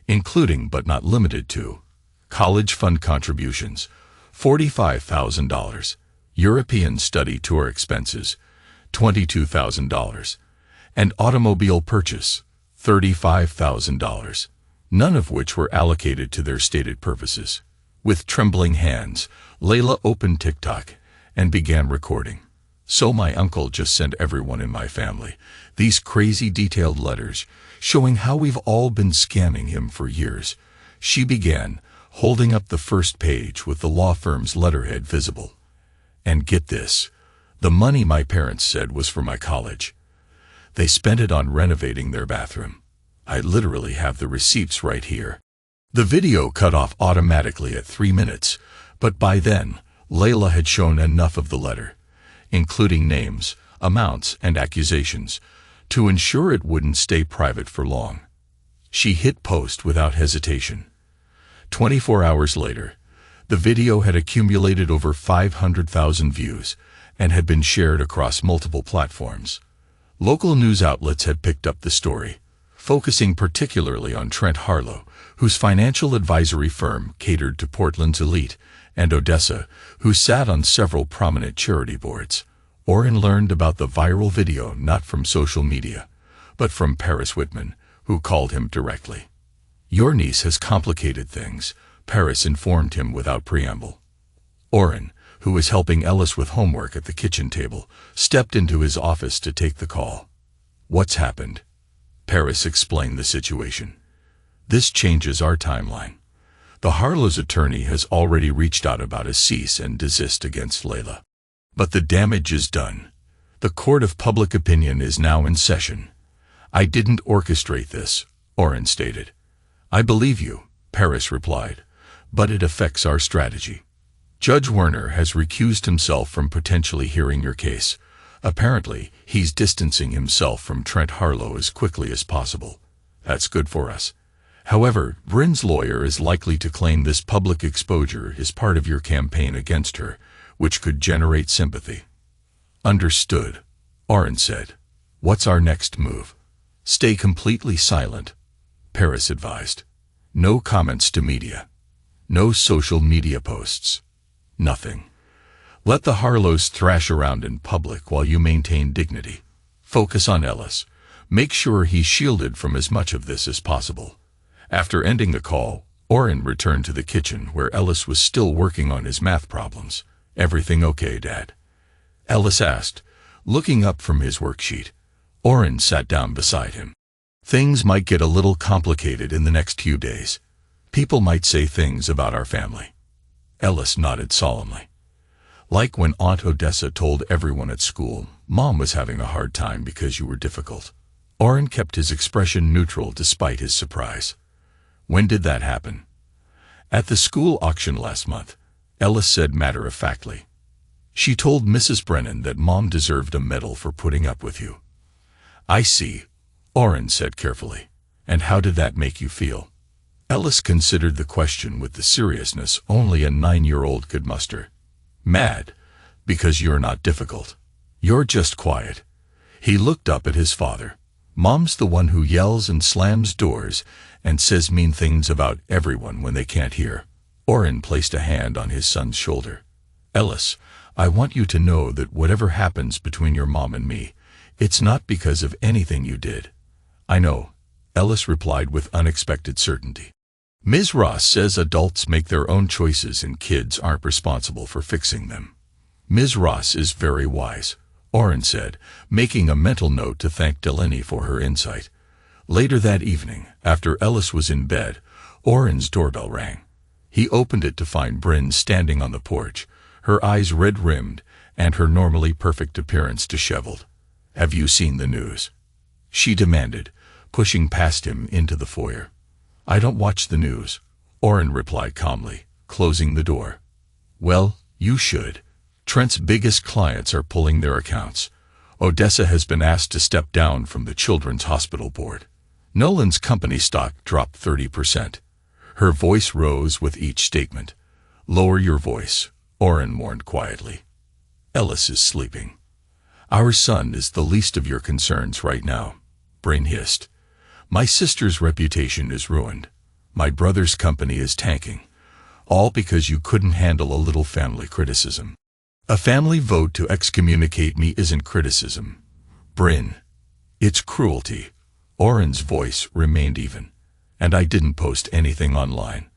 including but not limited to college fund contributions, $45,000, European study tour expenses, $22,000, and automobile purchase, $35,000, none of which were allocated to their stated purposes. With trembling hands, Layla opened TikTok and began recording. So my uncle just sent everyone in my family these crazy detailed letters showing how we've all been scamming him for years. She began, holding up the first page with the law firm's letterhead visible. And get this, the money my parents said was for my college. They spent it on renovating their bathroom. I literally have the receipts right here. The video cut off automatically at 3 minutes, but by then, Layla had shown enough of the letter, including names, amounts, and accusations, to ensure it wouldn't stay private for long. She hit post without hesitation. 24 hours later, the video had accumulated over 500,000 views and had been shared across multiple platforms. Local news outlets had picked up the story, focusing particularly on Trent Harlow, whose financial advisory firm catered to Portland's elite, and Odessa, who sat on several prominent charity boards. Oren learned about the viral video not from social media, but from Paris Whitman, who called him directly. Your niece has complicated things, Paris informed him without preamble. Oren, who was helping Ellis with homework at the kitchen table, stepped into his office to take the call. What's happened? Paris explained the situation. This changes our timeline. The Harlow's attorney has already reached out about a cease and desist against Layla. But the damage is done. The court of public opinion is now in session. I didn't orchestrate this, Oren stated. I believe you, Paris replied, but it affects our strategy. Judge Werner has recused himself from potentially hearing your case. Apparently, he's distancing himself from Trent Harlow as quickly as possible. That's good for us. However, Bryn's lawyer is likely to claim this public exposure is part of your campaign against her, which could generate sympathy. Understood, Oren said. What's our next move? Stay completely silent, Paris advised. No comments to media. No social media posts. Nothing. Let the Harlows thrash around in public while you maintain dignity. Focus on Ellis. Make sure he's shielded from as much of this as possible. After ending the call, Oren returned to the kitchen where Ellis was still working on his math problems. Everything okay, Dad? Ellis asked, looking up from his worksheet. Oren sat down beside him. Things might get a little complicated in the next few days. People might say things about our family. Ellis nodded solemnly. Like when Aunt Odessa told everyone at school, Mom was having a hard time because you were difficult. Oren kept his expression neutral despite his surprise. When did that happen? At the school auction last month, Ellis said matter-of-factly. She told Mrs. Brennan that Mom deserved a medal for putting up with you. I see, Oren said carefully. And how did that make you feel? Ellis considered the question with the seriousness only a 9-year-old could muster. Mad, because you're not difficult. You're just quiet. He looked up at his father. Mom's the one who yells and slams doors and says mean things about everyone when they can't hear. Orrin placed a hand on his son's shoulder. Ellis, I want you to know that whatever happens between your mom and me, it's not because of anything you did. I know, Ellis replied with unexpected certainty. Ms. Ross says adults make their own choices and kids aren't responsible for fixing them. Ms. Ross is very wise, Orrin said, making a mental note to thank Delaney for her insight. Later that evening, after Ellis was in bed, Orrin's doorbell rang. He opened it to find Bryn standing on the porch, her eyes red-rimmed and her normally perfect appearance disheveled. Have you seen the news? She demanded, pushing past him into the foyer. I don't watch the news, Orrin replied calmly, closing the door. Well, you should. Trent's biggest clients are pulling their accounts. Odessa has been asked to step down from the Children's Hospital Board. Nolan's company stock dropped 30%. Her voice rose with each statement. Lower your voice, Orrin warned quietly. Ellis is sleeping. Our son is the least of your concerns right now, Bryn hissed. My sister's reputation is ruined. My brother's company is tanking. All because you couldn't handle a little family criticism. A family vote to excommunicate me isn't criticism, Bryn. It's cruelty. Orrin's voice remained even. And I didn't post anything online.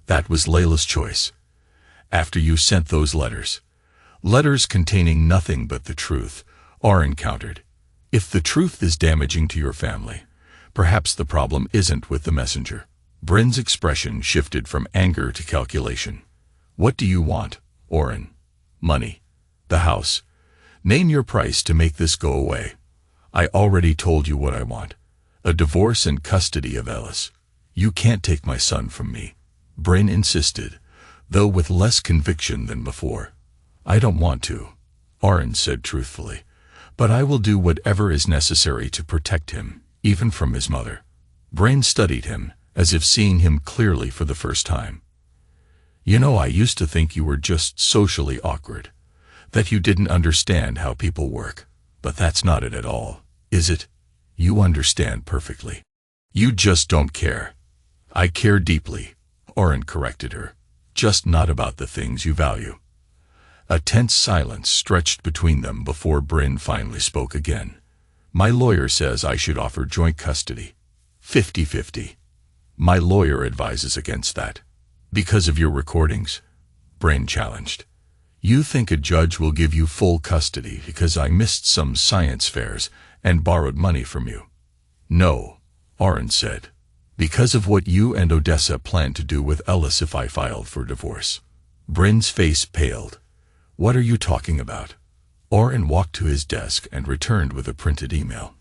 That was Layla's choice. After you sent those letters. Letters containing nothing but the truth, Orrin countered. If the truth is damaging to your family, perhaps the problem isn't with the messenger. Bryn's expression shifted from anger to calculation. What do you want, Orrin? Money. The house. Name your price to make this go away. I already told you what I want. A divorce and custody of Ellis. You can't take my son from me, Bryn insisted, though with less conviction than before. I don't want to, Orrin said truthfully, but I will do whatever is necessary to protect him, even from his mother. Bryn studied him, as if seeing him clearly for the first time. You know, I used to think you were just socially awkward, that you didn't understand how people work, but that's not it at all, is it? You understand perfectly. You just don't care. I care deeply, Orrin corrected her, just not about the things you value. A tense silence stretched between them before Bryn finally spoke again. My lawyer says I should offer joint custody. 50-50. My lawyer advises against that. Because of your recordings? Bryn challenged. You think a judge will give you full custody because I missed some science fairs and borrowed money from you? No, Orrin said. Because of what you and Odessa plan to do with Ellis if I filed for divorce. Bryn's face paled. What are you talking about? Orrin walked to his desk and returned with a printed email.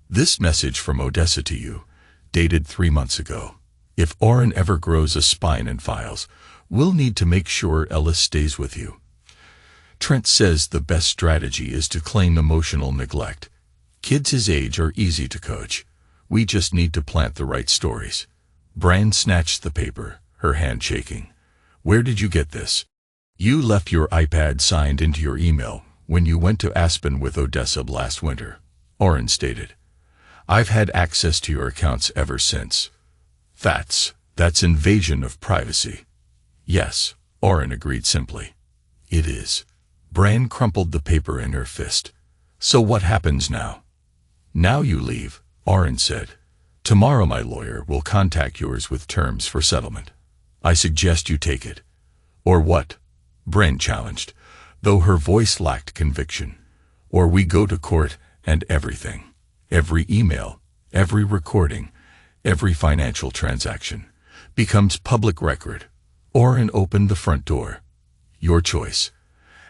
This message from Odessa to you, dated 3 months ago. If Orrin ever grows a spine and files, we'll need to make sure Ellis stays with you. Trent says the best strategy is to claim emotional neglect. Kids his age are easy to coach. We just need to plant the right stories. Bryn snatched the paper, her hand shaking. Where did you get this? You left your iPad signed into your email when you went to Aspen with Odessa last winter, Orrin stated. I've had access to your accounts ever since. That's invasion of privacy. Yes, Orrin agreed simply. It is. Bryn crumpled the paper in her fist. So what happens now? Now you leave, Orrin said. Tomorrow my lawyer will contact yours with terms for settlement. I suggest you take it. Or what? Bryn challenged, though her voice lacked conviction. Or we go to court and everything. Every email, every recording, every financial transaction becomes public record. Orrin opened the front door. Your choice.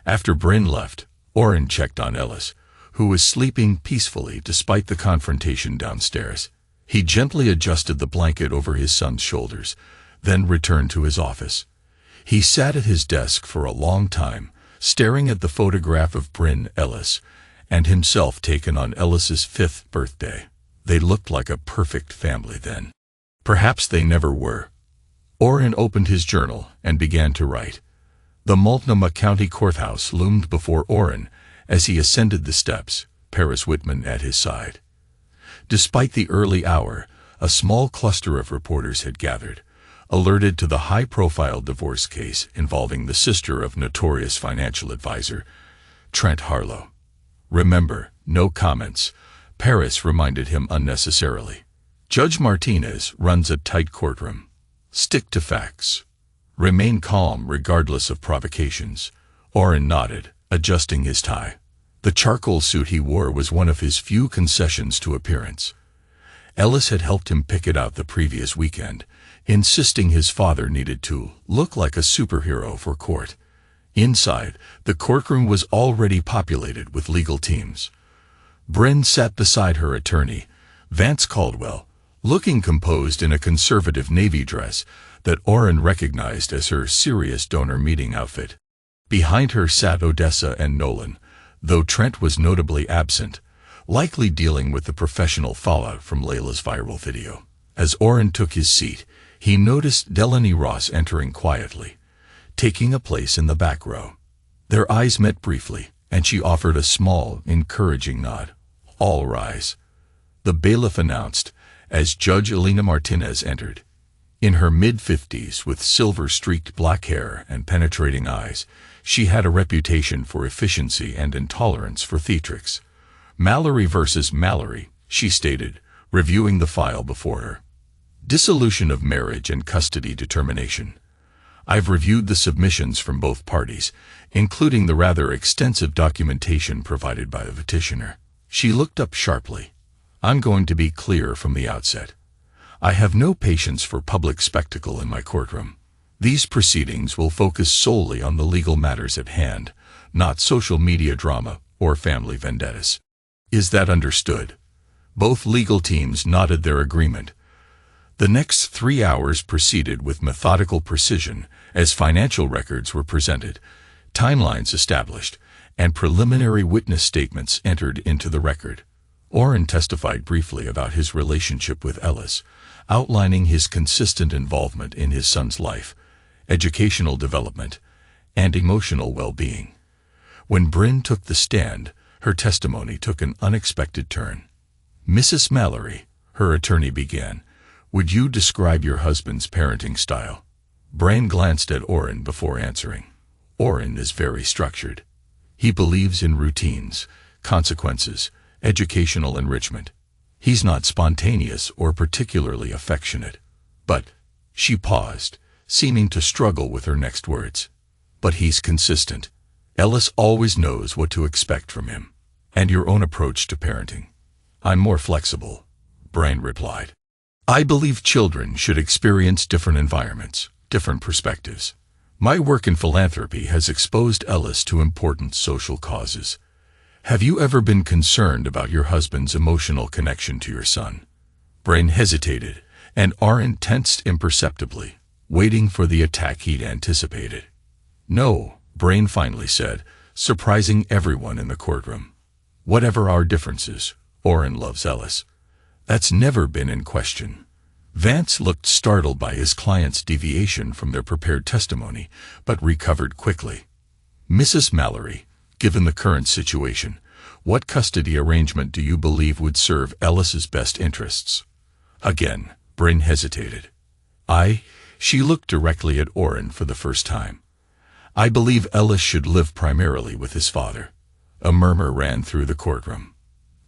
After Bryn left, Orrin checked on Ellis, who was sleeping peacefully despite the confrontation downstairs. He gently adjusted the blanket over his son's shoulders, then returned to his office. He sat at his desk for a long time, staring at the photograph of Bryn, Ellis, and himself taken on Ellis's 5th birthday. They looked like a perfect family then. Perhaps they never were. Orrin opened his journal and began to write. The Multnomah County Courthouse loomed before Orrin as he ascended the steps, Paris Whitman at his side. Despite the early hour, a small cluster of reporters had gathered, alerted to the high-profile divorce case involving the sister of notorious financial advisor Trent Harlow. "Remember, no comments," Paris reminded him unnecessarily. "Judge Martinez runs a tight courtroom. Stick to facts. Remain calm regardless of provocations." Oren nodded, adjusting his tie. The charcoal suit he wore was one of his few concessions to appearance. Ellis had helped him pick it out the previous weekend, insisting his father needed to look like a superhero for court. Inside, the courtroom was already populated with legal teams. Bryn sat beside her attorney, Vance Caldwell, looking composed in a conservative navy dress that Oren recognized as her serious donor meeting outfit. Behind her sat Odessa and Nolan, though Trent was notably absent, likely dealing with the professional fallout from Layla's viral video. As Oren took his seat, he noticed Delaney Ross entering quietly, taking a place in the back row. Their eyes met briefly, and she offered a small, encouraging nod. "All rise," the bailiff announced, as Judge Elena Martinez entered. In her mid-50s, with silver-streaked black hair and penetrating eyes, she had a reputation for efficiency and intolerance for theatrics. "Mallory versus Mallory," she stated, reviewing the file before her. "Dissolution of marriage and custody determination. I've reviewed the submissions from both parties, including the rather extensive documentation provided by the petitioner." She looked up sharply. "I'm going to be clear from the outset. I have no patience for public spectacle in my courtroom. These proceedings will focus solely on the legal matters at hand, not social media drama or family vendettas." "Is that understood?" Both legal teams nodded their agreement. The next 3 hours proceeded with methodical precision as financial records were presented, timelines established, and preliminary witness statements entered into the record. Oren testified briefly about his relationship with Ellis, outlining his consistent involvement in his son's life, educational development, and emotional well-being. When Bryn took the stand, her testimony took an unexpected turn. "Mrs. Mallory," her attorney began, "would you describe your husband's parenting style?" Bryn glanced at Oren before answering. "Oren is very structured. He believes in routines, consequences, educational enrichment. He's not spontaneous or particularly affectionate. But," she paused, seeming to struggle with her next words, "but he's consistent. Ellis always knows what to expect from him." "And your own approach to parenting?" "I'm more flexible," Bryn replied. "I believe children should experience different environments, different perspectives. My work in philanthropy has exposed Ellis to important social causes. Have you ever been concerned about your husband's emotional connection to your son?" Bryn hesitated, and Oren tensed imperceptibly, waiting for the attack he'd anticipated. "No," Bryn finally said, surprising everyone in the courtroom. "Whatever our differences, Oren loves Ellis. That's never been in question." Vance looked startled by his client's deviation from their prepared testimony, but recovered quickly. "Mrs. Mallory, given the current situation, what custody arrangement do you believe would serve Ellis's best interests?" Again, Bryn hesitated. She looked directly at Oren for the first time. "I believe Ellis should live primarily with his father." A murmur ran through the courtroom.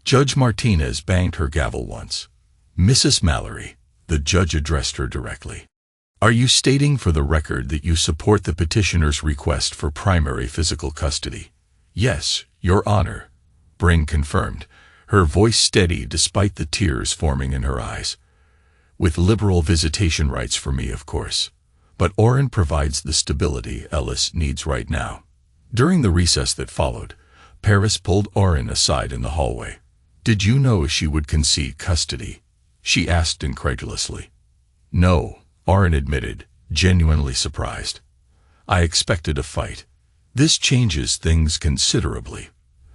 Judge Martinez banged her gavel once. "Mrs. Mallory," the judge addressed her directly, "are you stating for the record that you support the petitioner's request for primary physical custody?" "Yes, Your Honor," Bryn confirmed, her voice steady despite the tears forming in her eyes. "With liberal visitation rights for me, of course. But Oren provides the stability Ellis needs right now." During the recess that followed, Paris pulled Oren aside in the hallway. "Did you know she would concede custody?" she asked incredulously. "No," Oren admitted, genuinely surprised. "I expected a fight." "This changes things considerably,"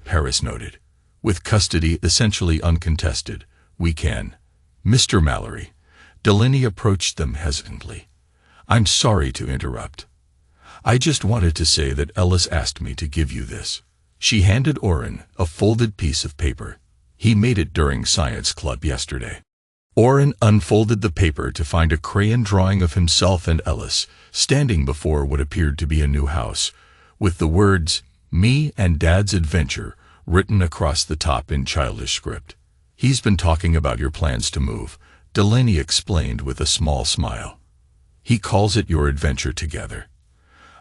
Paris noted. "With custody essentially uncontested, we can—" "Mr. Mallory," Delaney approached them hesitantly. "I'm sorry to interrupt. I just wanted to say that Ellis asked me to give you this." She handed Oren a folded piece of paper. "He made it during science club yesterday." Orrin unfolded the paper to find a crayon drawing of himself and Ellis standing before what appeared to be a new house, with the words, "Me and Dad's Adventure," written across the top in childish script. "He's been talking about your plans to move," Delaney explained with a small smile. "He calls it your adventure together.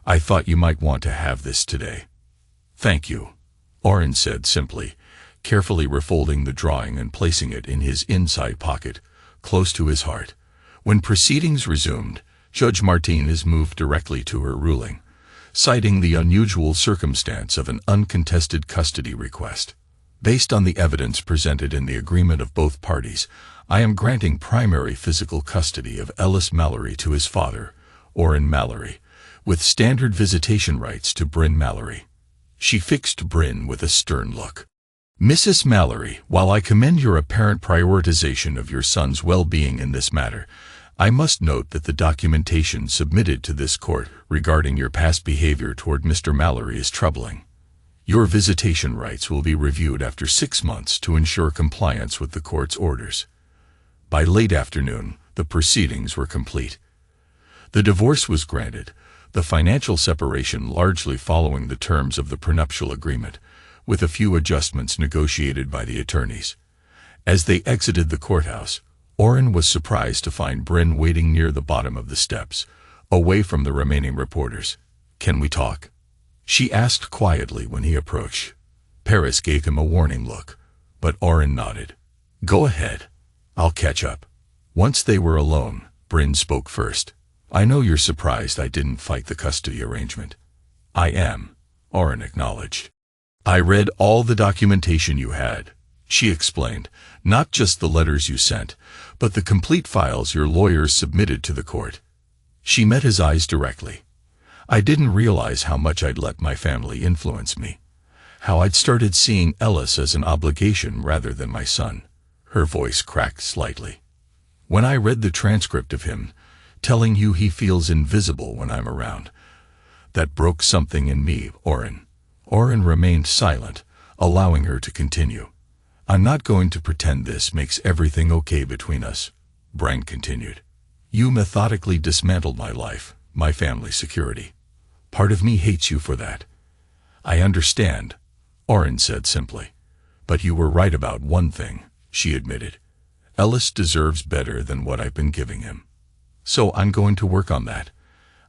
I thought you might want to have this today." "Thank you," Orrin said simply, carefully refolding the drawing and placing it in his inside pocket, close to his heart. When proceedings resumed, Judge Martinez moved directly to her ruling, citing the unusual circumstance of an uncontested custody request. "Based on the evidence presented in the agreement of both parties, I am granting primary physical custody of Ellis Mallory to his father, Orrin Mallory, with standard visitation rights to Bryn Mallory." She fixed Bryn with a stern look. "Mrs. Mallory, while I commend your apparent prioritization of your son's well-being in this matter, I must note that the documentation submitted to this court regarding your past behavior toward Mr. Mallory is troubling. Your visitation rights will be reviewed after 6 months to ensure compliance with the court's orders." By late afternoon, the proceedings were complete. The divorce was granted, the financial separation largely following the terms of the prenuptial agreement, with a few adjustments negotiated by the attorneys. As they exited the courthouse, Orrin was surprised to find Bryn waiting near the bottom of the steps, away from the remaining reporters. "Can we talk?" she asked quietly when he approached. Paris gave him a warning look, but Orrin nodded. "Go ahead. I'll catch up." Once they were alone, Bryn spoke first. "I know you're surprised I didn't fight the custody arrangement." "I am," Orrin acknowledged. "I read all the documentation you had," she explained, "not just the letters you sent, but the complete files your lawyers submitted to the court." She met his eyes directly. "I didn't realize how much I'd let my family influence me. How I'd started seeing Ellis as an obligation rather than my son." Her voice cracked slightly. "When I read the transcript of him telling you he feels invisible when I'm around, that broke something in me, Orrin." Orrin remained silent, allowing her to continue. "I'm not going to pretend this makes everything okay between us," Bryn continued. "You methodically dismantled my life, my family's security. Part of me hates you for that." "I understand," Orrin said simply. "But you were right about one thing," she admitted. "Ellis deserves better than what I've been giving him. So I'm going to work on that.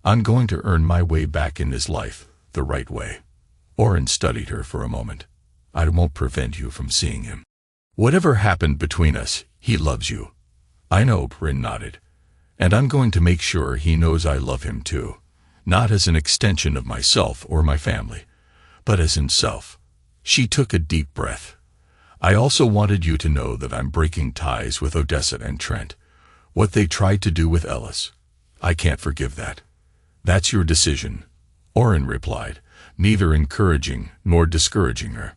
I'm going to earn my way back in his life, the right way." Orrin studied her for a moment. "I won't prevent you from seeing him. Whatever happened between us, he loves you." "I know," Bryn nodded. "And I'm going to make sure he knows I love him too. Not as an extension of myself or my family, but as himself." She took a deep breath. "I also wanted you to know that I'm breaking ties with Odessa and Trent. What they tried to do with Ellis, I can't forgive that." "That's your decision," Orrin replied, neither encouraging nor discouraging her.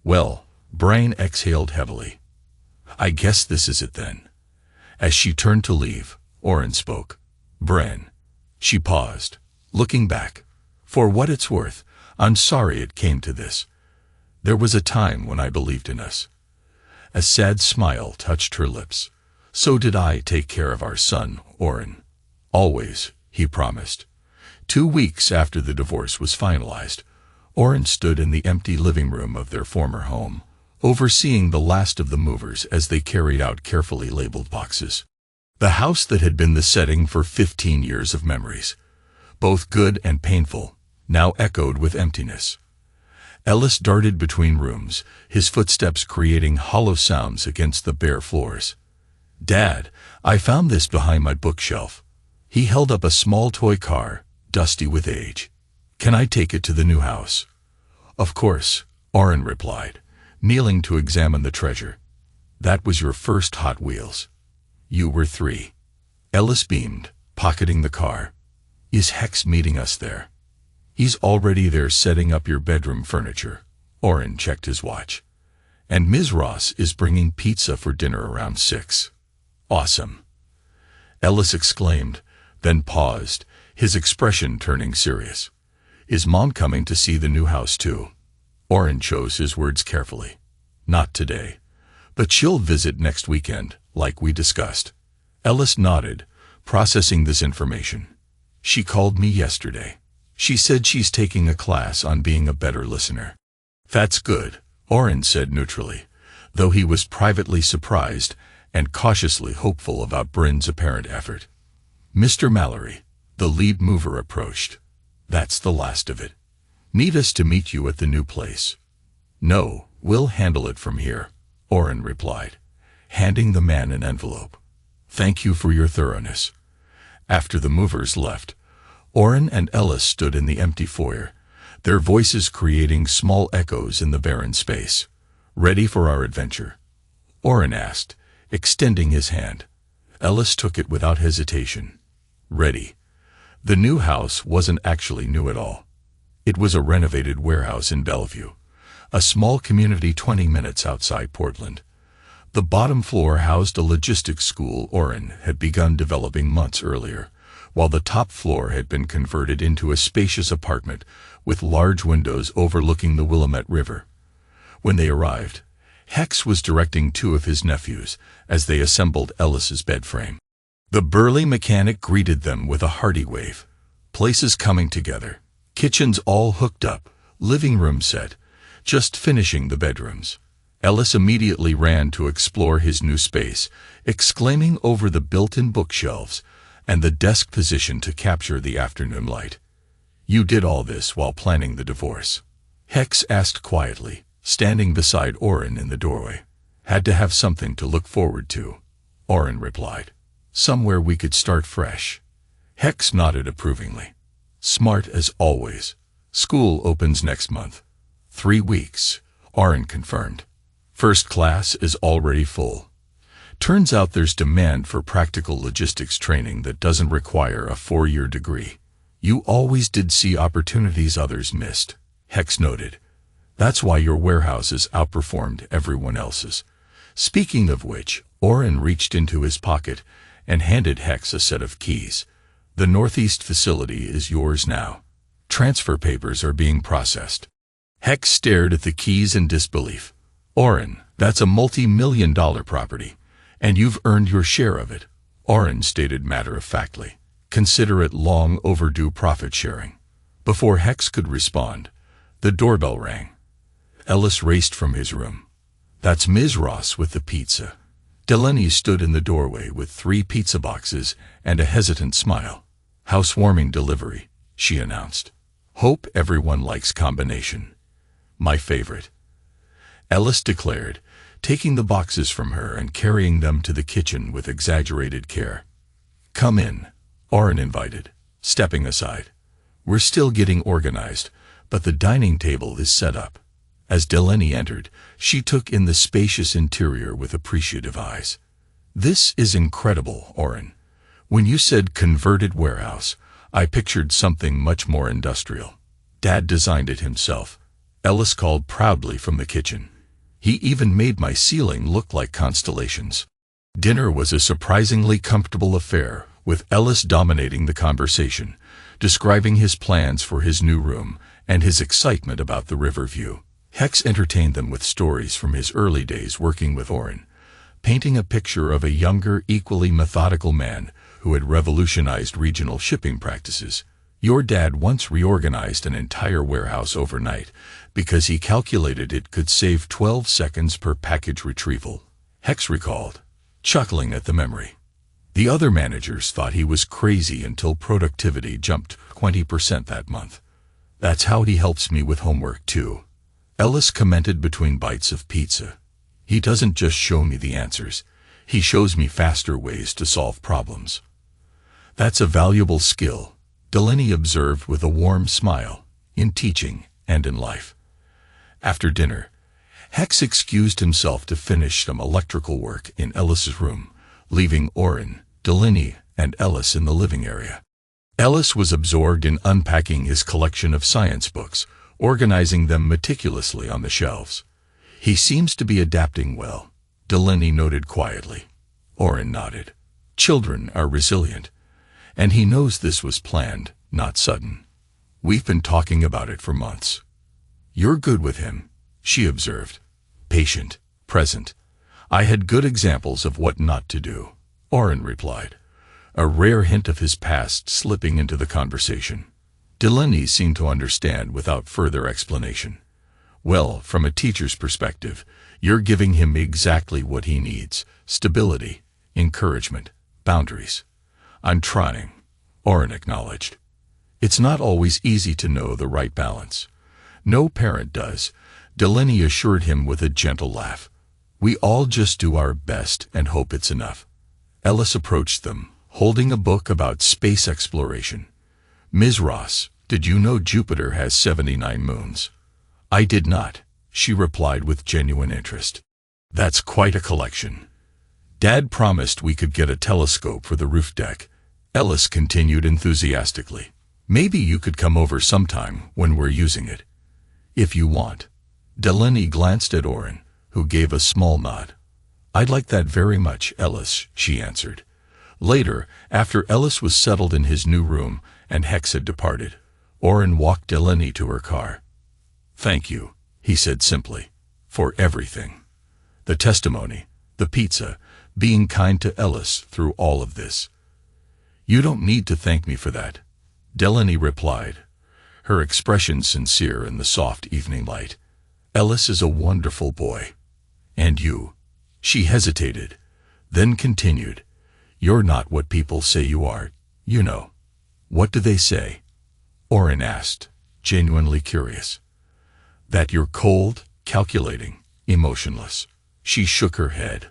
"Well," Bryn exhaled heavily. "I guess this is it then." As she turned to leave, Orrin spoke. "Bryn." She paused, looking back. "For what it's worth, I'm sorry it came to this. There was a time when I believed in us." A sad smile touched her lips. "So did I take care of our son, Orrin. Always," he promised. 2 weeks after the divorce was finalized, Orrin stood in the empty living room of their former home, overseeing the last of the movers as they carried out carefully labeled boxes. The house that had been the setting for 15 years of memories, both good and painful, now echoed with emptiness. Ellis darted between rooms, his footsteps creating hollow sounds against the bare floors. "Dad, I found this behind my bookshelf." He held up a small toy car, dusty with age. "Can I take it to the new house?" "Of course," Orrin replied, kneeling to examine the treasure. "That was your first Hot Wheels. You were 3. Ellis beamed, pocketing the car. "Is Hex meeting us there?" "He's already there setting up your bedroom furniture." Orrin checked his watch. "And Ms. Ross is bringing pizza for dinner around 6. "Awesome," Ellis exclaimed, then paused, his expression turning serious. "Is Mom coming to see the new house too?" Orrin chose his words carefully. "Not today, but she'll visit next weekend," like we discussed. Ellis nodded, processing this information. She called me yesterday. She said she's taking a class on being a better listener. That's good, Oren said neutrally, though he was privately surprised and cautiously hopeful about Bryn's apparent effort. Mr. Mallory, the lead mover, approached. That's the last of it. Need us to meet you at the new place? No, we'll handle it from here, Oren replied, handing the man an envelope. Thank you for your thoroughness. After the movers left, Oren and Ellis stood in the empty foyer, their voices creating small echoes in the barren space. Ready for our adventure? Oren asked, extending his hand. Ellis took it without hesitation. Ready. The new house wasn't actually new at all. It was a renovated warehouse in Bellevue, a small community 20 minutes outside Portland. The bottom floor housed a logistics school Oren had begun developing months earlier, while the top floor had been converted into a spacious apartment with large windows overlooking the Willamette River. When they arrived, Hex was directing two of his nephews as they assembled Ellis's bed frame. The burly mechanic greeted them with a hearty wave. Places coming together. Kitchens all hooked up, living room set, just finishing the bedrooms. Ellis immediately ran to explore his new space, exclaiming over the built-in bookshelves and the desk position to capture the afternoon light. You did all this while planning the divorce? Hex asked quietly, standing beside Oren in the doorway. Had to have something to look forward to, Oren replied. Somewhere we could start fresh. Hex nodded approvingly. Smart as always. School opens next month. 3 weeks, Oren confirmed. First class is already full. Turns out there's demand for practical logistics training that doesn't require a 4-year degree. You always did see opportunities others missed, Hex noted. That's why your warehouse has outperformed everyone else's. Speaking of which, Oren reached into his pocket and handed Hex a set of keys. The Northeast facility is yours now. Transfer papers are being processed. Hex stared at the keys in disbelief. Oren, that's a multi-million-dollar property, and you've earned your share of it, Oren stated matter-of-factly. Consider it long overdue profit sharing. Before Hex could respond, the doorbell rang. Ellis raced from his room. That's Ms. Ross with the pizza. Delaney stood in the doorway with 3 pizza boxes and a hesitant smile. Housewarming delivery, she announced. Hope everyone likes combination. My favorite. Ellis declared, taking the boxes from her and carrying them to the kitchen with exaggerated care. Come in, Oren invited, stepping aside. We're still getting organized, but the dining table is set up. As Delaney entered, she took in the spacious interior with appreciative eyes. This is incredible, Oren. When you said converted warehouse, I pictured something much more industrial. Dad designed it himself, Ellis called proudly from the kitchen. He even made my ceiling look like constellations. Dinner was a surprisingly comfortable affair, with Ellis dominating the conversation, describing his plans for his new room and his excitement about the river view. Hex entertained them with stories from his early days working with Oren, painting a picture of a younger, equally methodical man who had revolutionized regional shipping practices. Your dad once reorganized an entire warehouse overnight because he calculated it could save 12 seconds per package retrieval, Hex recalled, chuckling at the memory. The other managers thought he was crazy until productivity jumped 20% that month. That's how he helps me with homework too, Ellis commented between bites of pizza. He doesn't just show me the answers, he shows me faster ways to solve problems. That's a valuable skill, Delaney observed with a warm smile, in teaching and in life. After dinner, Hex excused himself to finish some electrical work in Ellis's room, leaving Oren, Delaney, and Ellis in the living area. Ellis was absorbed in unpacking his collection of science books, organizing them meticulously on the shelves. He seems to be adapting well, Delaney noted quietly. Oren nodded. Children are resilient, and he knows this was planned, not sudden. We've been talking about it for months. You're good with him, she observed. Patient, present. I had good examples of what not to do, Oren replied, a rare hint of his past slipping into the conversation. Delaney seemed to understand without further explanation. Well, from a teacher's perspective, you're giving him exactly what he needs: stability, encouragement, boundaries. I'm trying, Oren acknowledged. It's not always easy to know the right balance. No parent does, Delaney assured him with a gentle laugh. We all just do our best and hope it's enough. Ellis approached them, holding a book about space exploration. Ms. Ross, did you know Jupiter has 79 moons? I did not, she replied with genuine interest. That's quite a collection. Dad promised we could get a telescope for the roof deck, Ellis continued enthusiastically. Maybe you could come over sometime when we're using it. If you want. Delaney glanced at Oren, who gave a small nod. I'd like that very much, Ellis, she answered. Later, after Ellis was settled in his new room and Hex had departed, Oren walked Delaney to her car. Thank you, he said simply, for everything. The testimony, the pizza, being kind to Ellis through all of this. You don't need to thank me for that, Delaney replied, her expression sincere in the soft evening light. Ellis is a wonderful boy. And you? She hesitated, then continued. You're not what people say you are, you know. What do they say? Oren asked, genuinely curious. That you're cold, calculating, emotionless. She shook her head.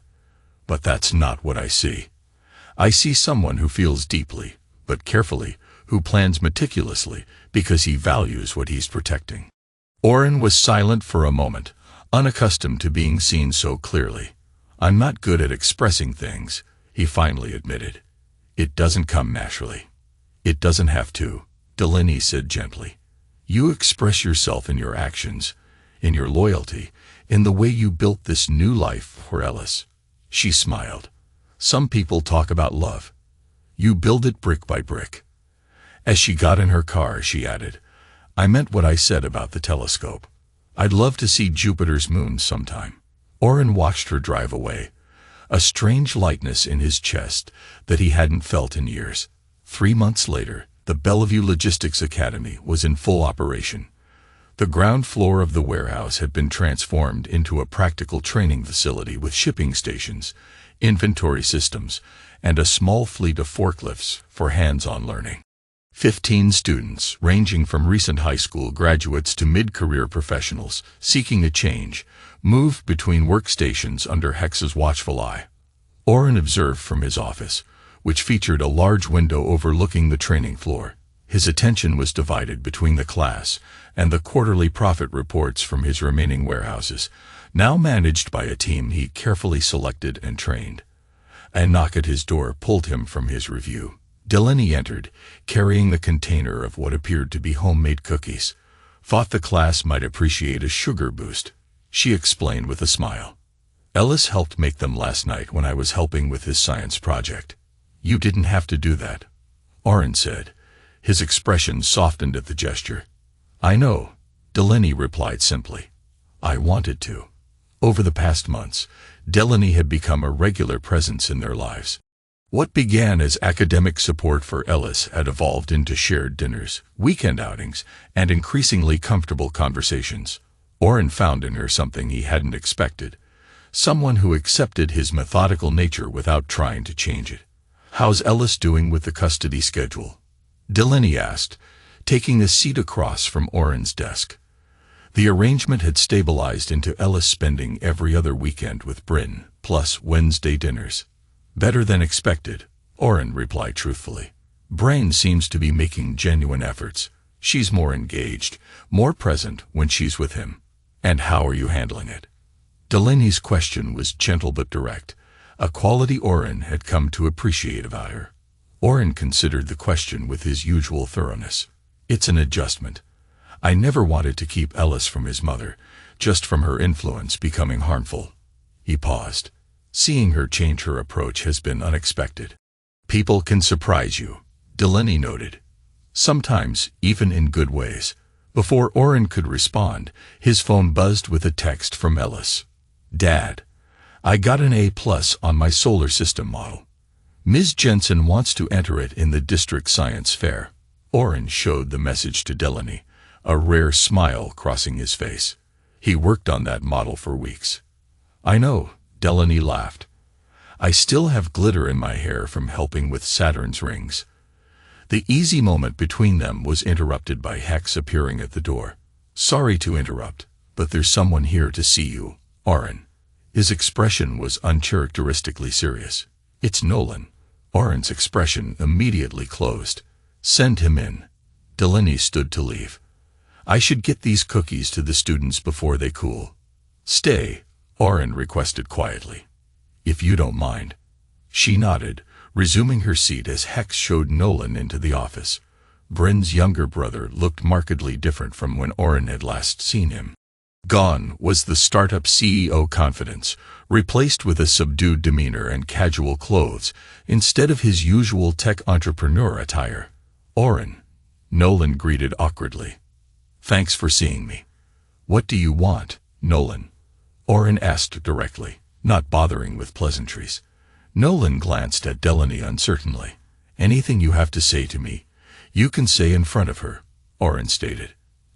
But that's not what I see. I see someone who feels deeply, but carefully, who plans meticulously because he values what he's protecting. Oren was silent for a moment, unaccustomed to being seen so clearly. I'm not good at expressing things, he finally admitted. It doesn't come naturally. It doesn't have to, Delaney said gently. You express yourself in your actions, in your loyalty, in the way you built this new life for Ellis. She smiled. Some people talk about love. You build it brick by brick. As she got in her car, she added, I meant what I said about the telescope. I'd love to see Jupiter's moon sometime. Oren watched her drive away, a strange lightness in his chest that he hadn't felt in years. 3 months later, the Bellevue Logistics Academy was in full operation. The ground floor of the warehouse had been transformed into a practical training facility with shipping stations, inventory systems, and a small fleet of forklifts for hands-on learning. 15 students, ranging from recent high school graduates to mid-career professionals seeking a change, moved between workstations under Hex's watchful eye. Oren observed from his office, which featured a large window overlooking the training floor. His attention was divided between the class and the quarterly profit reports from his remaining warehouses, now managed by a team he carefully selected and trained. A knock at his door pulled him from his review. Delaney entered, carrying the container of what appeared to be homemade cookies. Thought the class might appreciate a sugar boost, she explained with a smile. Ellis helped make them last night when I was helping with his science project. You didn't have to do that, Oren said. His expression softened at the gesture. I know, Delaney replied simply. I wanted to. Over the past months, Delaney had become a regular presence in their lives. What began as academic support for Ellis had evolved into shared dinners, weekend outings, and increasingly comfortable conversations. Oren found in her something he hadn't expected, someone who accepted his methodical nature without trying to change it. How's Ellis doing with the custody schedule? Delaney asked, taking a seat across from Oren's desk. The arrangement had stabilized into Ellis spending every other weekend with Bryn, plus Wednesday dinners. Better than expected, Oren replied truthfully. Brain seems to be making genuine efforts. She's more engaged, more present when she's with him. And how are you handling it? Delaney's question was gentle but direct, a quality Oren had come to appreciate about her. Oren considered the question with his usual thoroughness. It's an adjustment. I never wanted to keep Ellis from his mother, just from her influence becoming harmful. He paused. Seeing her change her approach has been unexpected. People can surprise you, Delaney noted. Sometimes, even in good ways. Before Oren could respond, his phone buzzed with a text from Ellis. Dad, I got an A+ on my solar system model. Ms. Jensen wants to enter it in the district science fair. Oren showed the message to Delaney, a rare smile crossing his face. He worked on that model for weeks. I know, Delaney laughed. I still have glitter in my hair from helping with Saturn's rings. The easy moment between them was interrupted by Hex appearing at the door. Sorry to interrupt, but there's someone here to see you, Oren. His expression was uncharacteristically serious. It's Nolan. Oren's expression immediately closed. Send him in. Delaney stood to leave. I should get these cookies to the students before they cool. Stay, Oren requested quietly. If you don't mind. She nodded, resuming her seat as Hex showed Nolan into the office. Bryn's younger brother looked markedly different from when Oren had last seen him. Gone was the startup CEO confidence, replaced with a subdued demeanor and casual clothes, instead of his usual tech entrepreneur attire. Oren, Nolan greeted awkwardly. Thanks for seeing me. What do you want, Nolan? Oren asked directly, not bothering with pleasantries. Nolan glanced at Delaney uncertainly. Anything you have to say to me, you can say in front of her, Oren stated.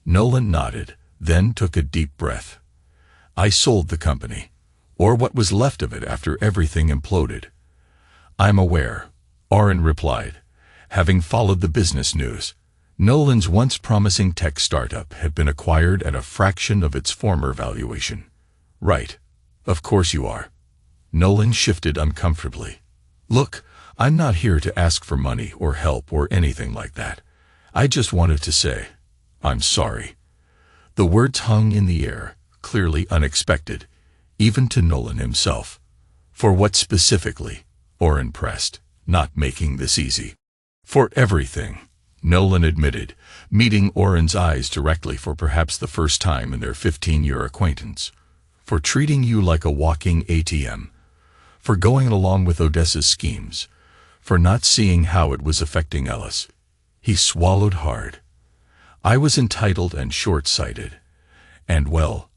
Nolan nodded, then took a deep breath. I sold the company, or what was left of it after everything imploded. I'm aware, Oren replied, having followed the business news. Nolan's once promising tech startup had been acquired at a fraction of its former valuation. Right. Of course you are. Nolan shifted uncomfortably. Look, I'm not here to ask for money or help or anything like that. I just wanted to say, I'm sorry. The words hung in the air, clearly unexpected, even to Nolan himself. For what specifically? Oren pressed, not making this easy. For everything, Nolan admitted, meeting Oren's eyes directly for perhaps the first time in their 15-year acquaintance. For treating you like a walking ATM. For going along with Odessa's schemes. For not seeing how it was affecting Ellis. He swallowed hard. I was entitled and short-sighted. And well,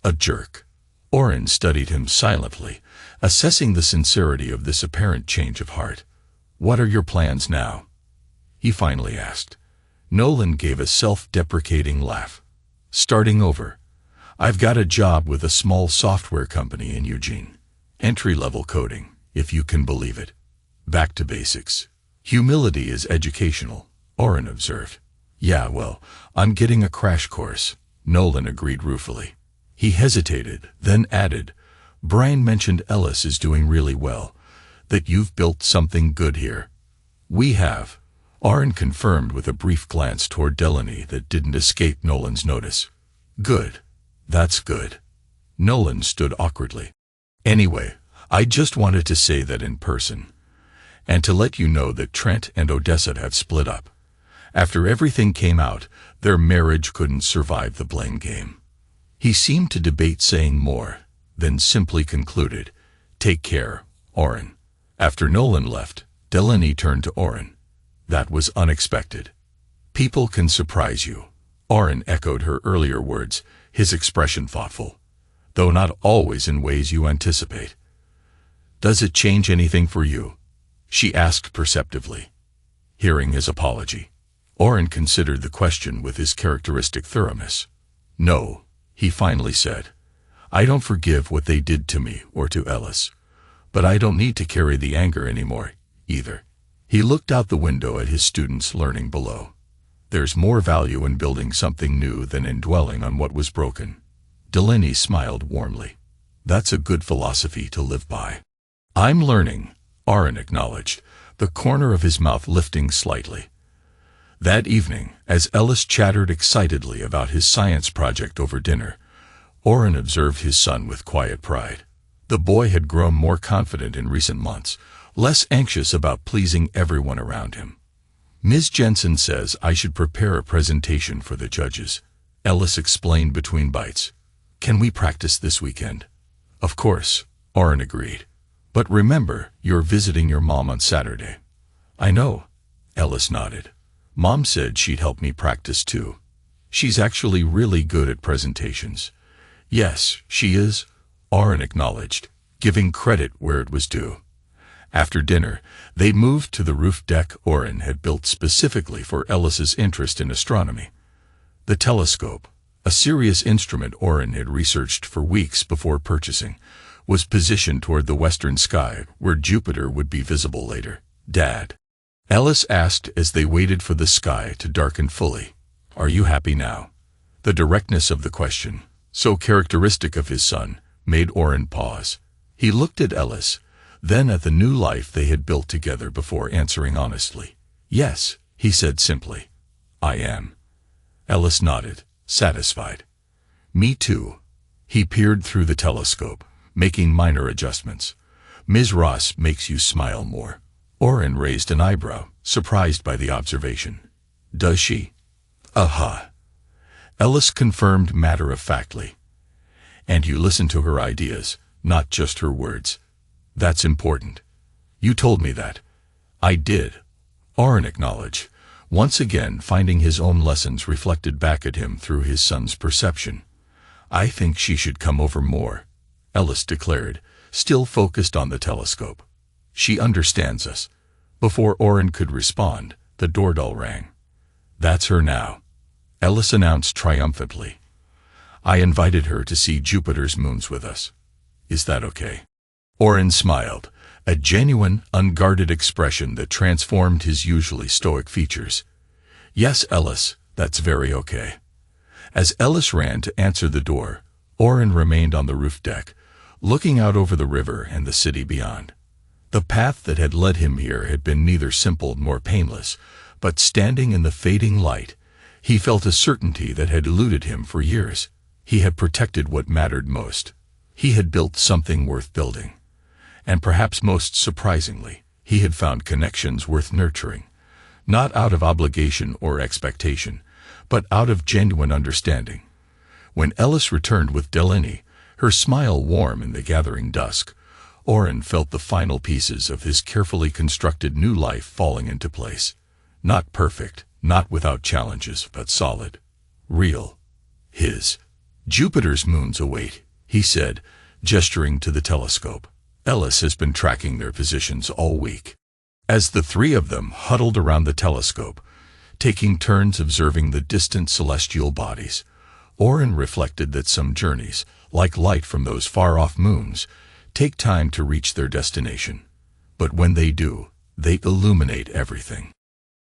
a jerk. Oren studied him silently, assessing the sincerity of this apparent change of heart. What are your plans now? He finally asked. Nolan gave a self-deprecating laugh. Starting over. I've got a job with a small software company in Eugene. Entry-level coding, if you can believe it. Back to basics. Humility is educational, Oren observed. Yeah, well, I'm getting a crash course, Nolan agreed ruefully. He hesitated, then added, Brian mentioned Ellis is doing really well, that you've built something good here. We have. Oren confirmed with a brief glance toward Delaney that didn't escape Nolan's notice. Good. That's good. Nolan stood awkwardly. Anyway, I just wanted to say that in person. And to let you know that Trent and Odessa have split up. After everything came out, their marriage couldn't survive the blame game. He seemed to debate saying more, then simply concluded, Take care, Oren. After Nolan left, Delaney turned to Oren. That was unexpected. People can surprise you. Oren echoed her earlier words, his expression thoughtful. Though not always in ways you anticipate. Does it change anything for you? She asked perceptively. Hearing his apology, Oren considered the question with his characteristic thoroughness. No, he finally said. I don't forgive what they did to me or to Ellis. But I don't need to carry the anger anymore, either. He looked out the window at his students learning below. There's more value in building something new than in dwelling on what was broken. Delaney smiled warmly. That's a good philosophy to live by. I'm learning, Oren acknowledged, the corner of his mouth lifting slightly. That evening, as Ellis chattered excitedly about his science project over dinner, Oren observed his son with quiet pride. The boy had grown more confident in recent months, less anxious about pleasing everyone around him. Ms. Jensen says I should prepare a presentation for the judges, Ellis explained between bites. Can we practice this weekend? Of course, Oren agreed. But remember, you're visiting your mom on Saturday. I know, Ellis nodded. Mom said she'd help me practice too. She's actually really good at presentations. Yes, she is, Oren acknowledged, giving credit where it was due. After dinner, they moved to the roof deck Oren had built specifically for Ellis's interest in astronomy. The telescope, a serious instrument Oren had researched for weeks before purchasing, was positioned toward the western sky where Jupiter would be visible later. "Dad," Ellis asked as they waited for the sky to darken fully, "are you happy now?" The directness of the question, so characteristic of his son, made Oren pause. He looked at Ellis, then at the new life they had built together before answering honestly. "Yes," he said simply. "I am." Ellis nodded, satisfied. "Me too." He peered through the telescope, making minor adjustments. "Ms. Ross makes you smile more." Oren raised an eyebrow, surprised by the observation. "Does she?" "Uh-huh." Ellis confirmed matter-of-factly. "And you listen to her ideas, not just her words. That's important." "You told me that." "I did," Oren acknowledged, once again finding his own lessons reflected back at him through his son's perception. "I think she should come over more," Ellis declared, still focused on the telescope. "She understands us." Before Oren could respond, the doorbell rang. "That's her now," Ellis announced triumphantly. "I invited her to see Jupiter's moons with us. Is that okay?" Oren smiled, a genuine, unguarded expression that transformed his usually stoic features. "Yes, Ellis, that's very okay." As Ellis ran to answer the door, Oren remained on the roof deck, looking out over the river and the city beyond. The path that had led him here had been neither simple nor painless, but standing in the fading light, he felt a certainty that had eluded him for years. He had protected what mattered most. He had built something worth building. And perhaps most surprisingly, he had found connections worth nurturing, not out of obligation or expectation, but out of genuine understanding. When Ellis returned with Delaney, her smile warm in the gathering dusk, Oren felt the final pieces of his carefully constructed new life falling into place. Not perfect, not without challenges, but solid. Real. His. "Jupiter's moons await," he said, gesturing to the telescope. Ellis has been tracking their positions all week. As the three of them huddled around the telescope, taking turns observing the distant celestial bodies, Oren reflected that some journeys, like light from those far-off moons, take time to reach their destination. But when they do, they illuminate everything.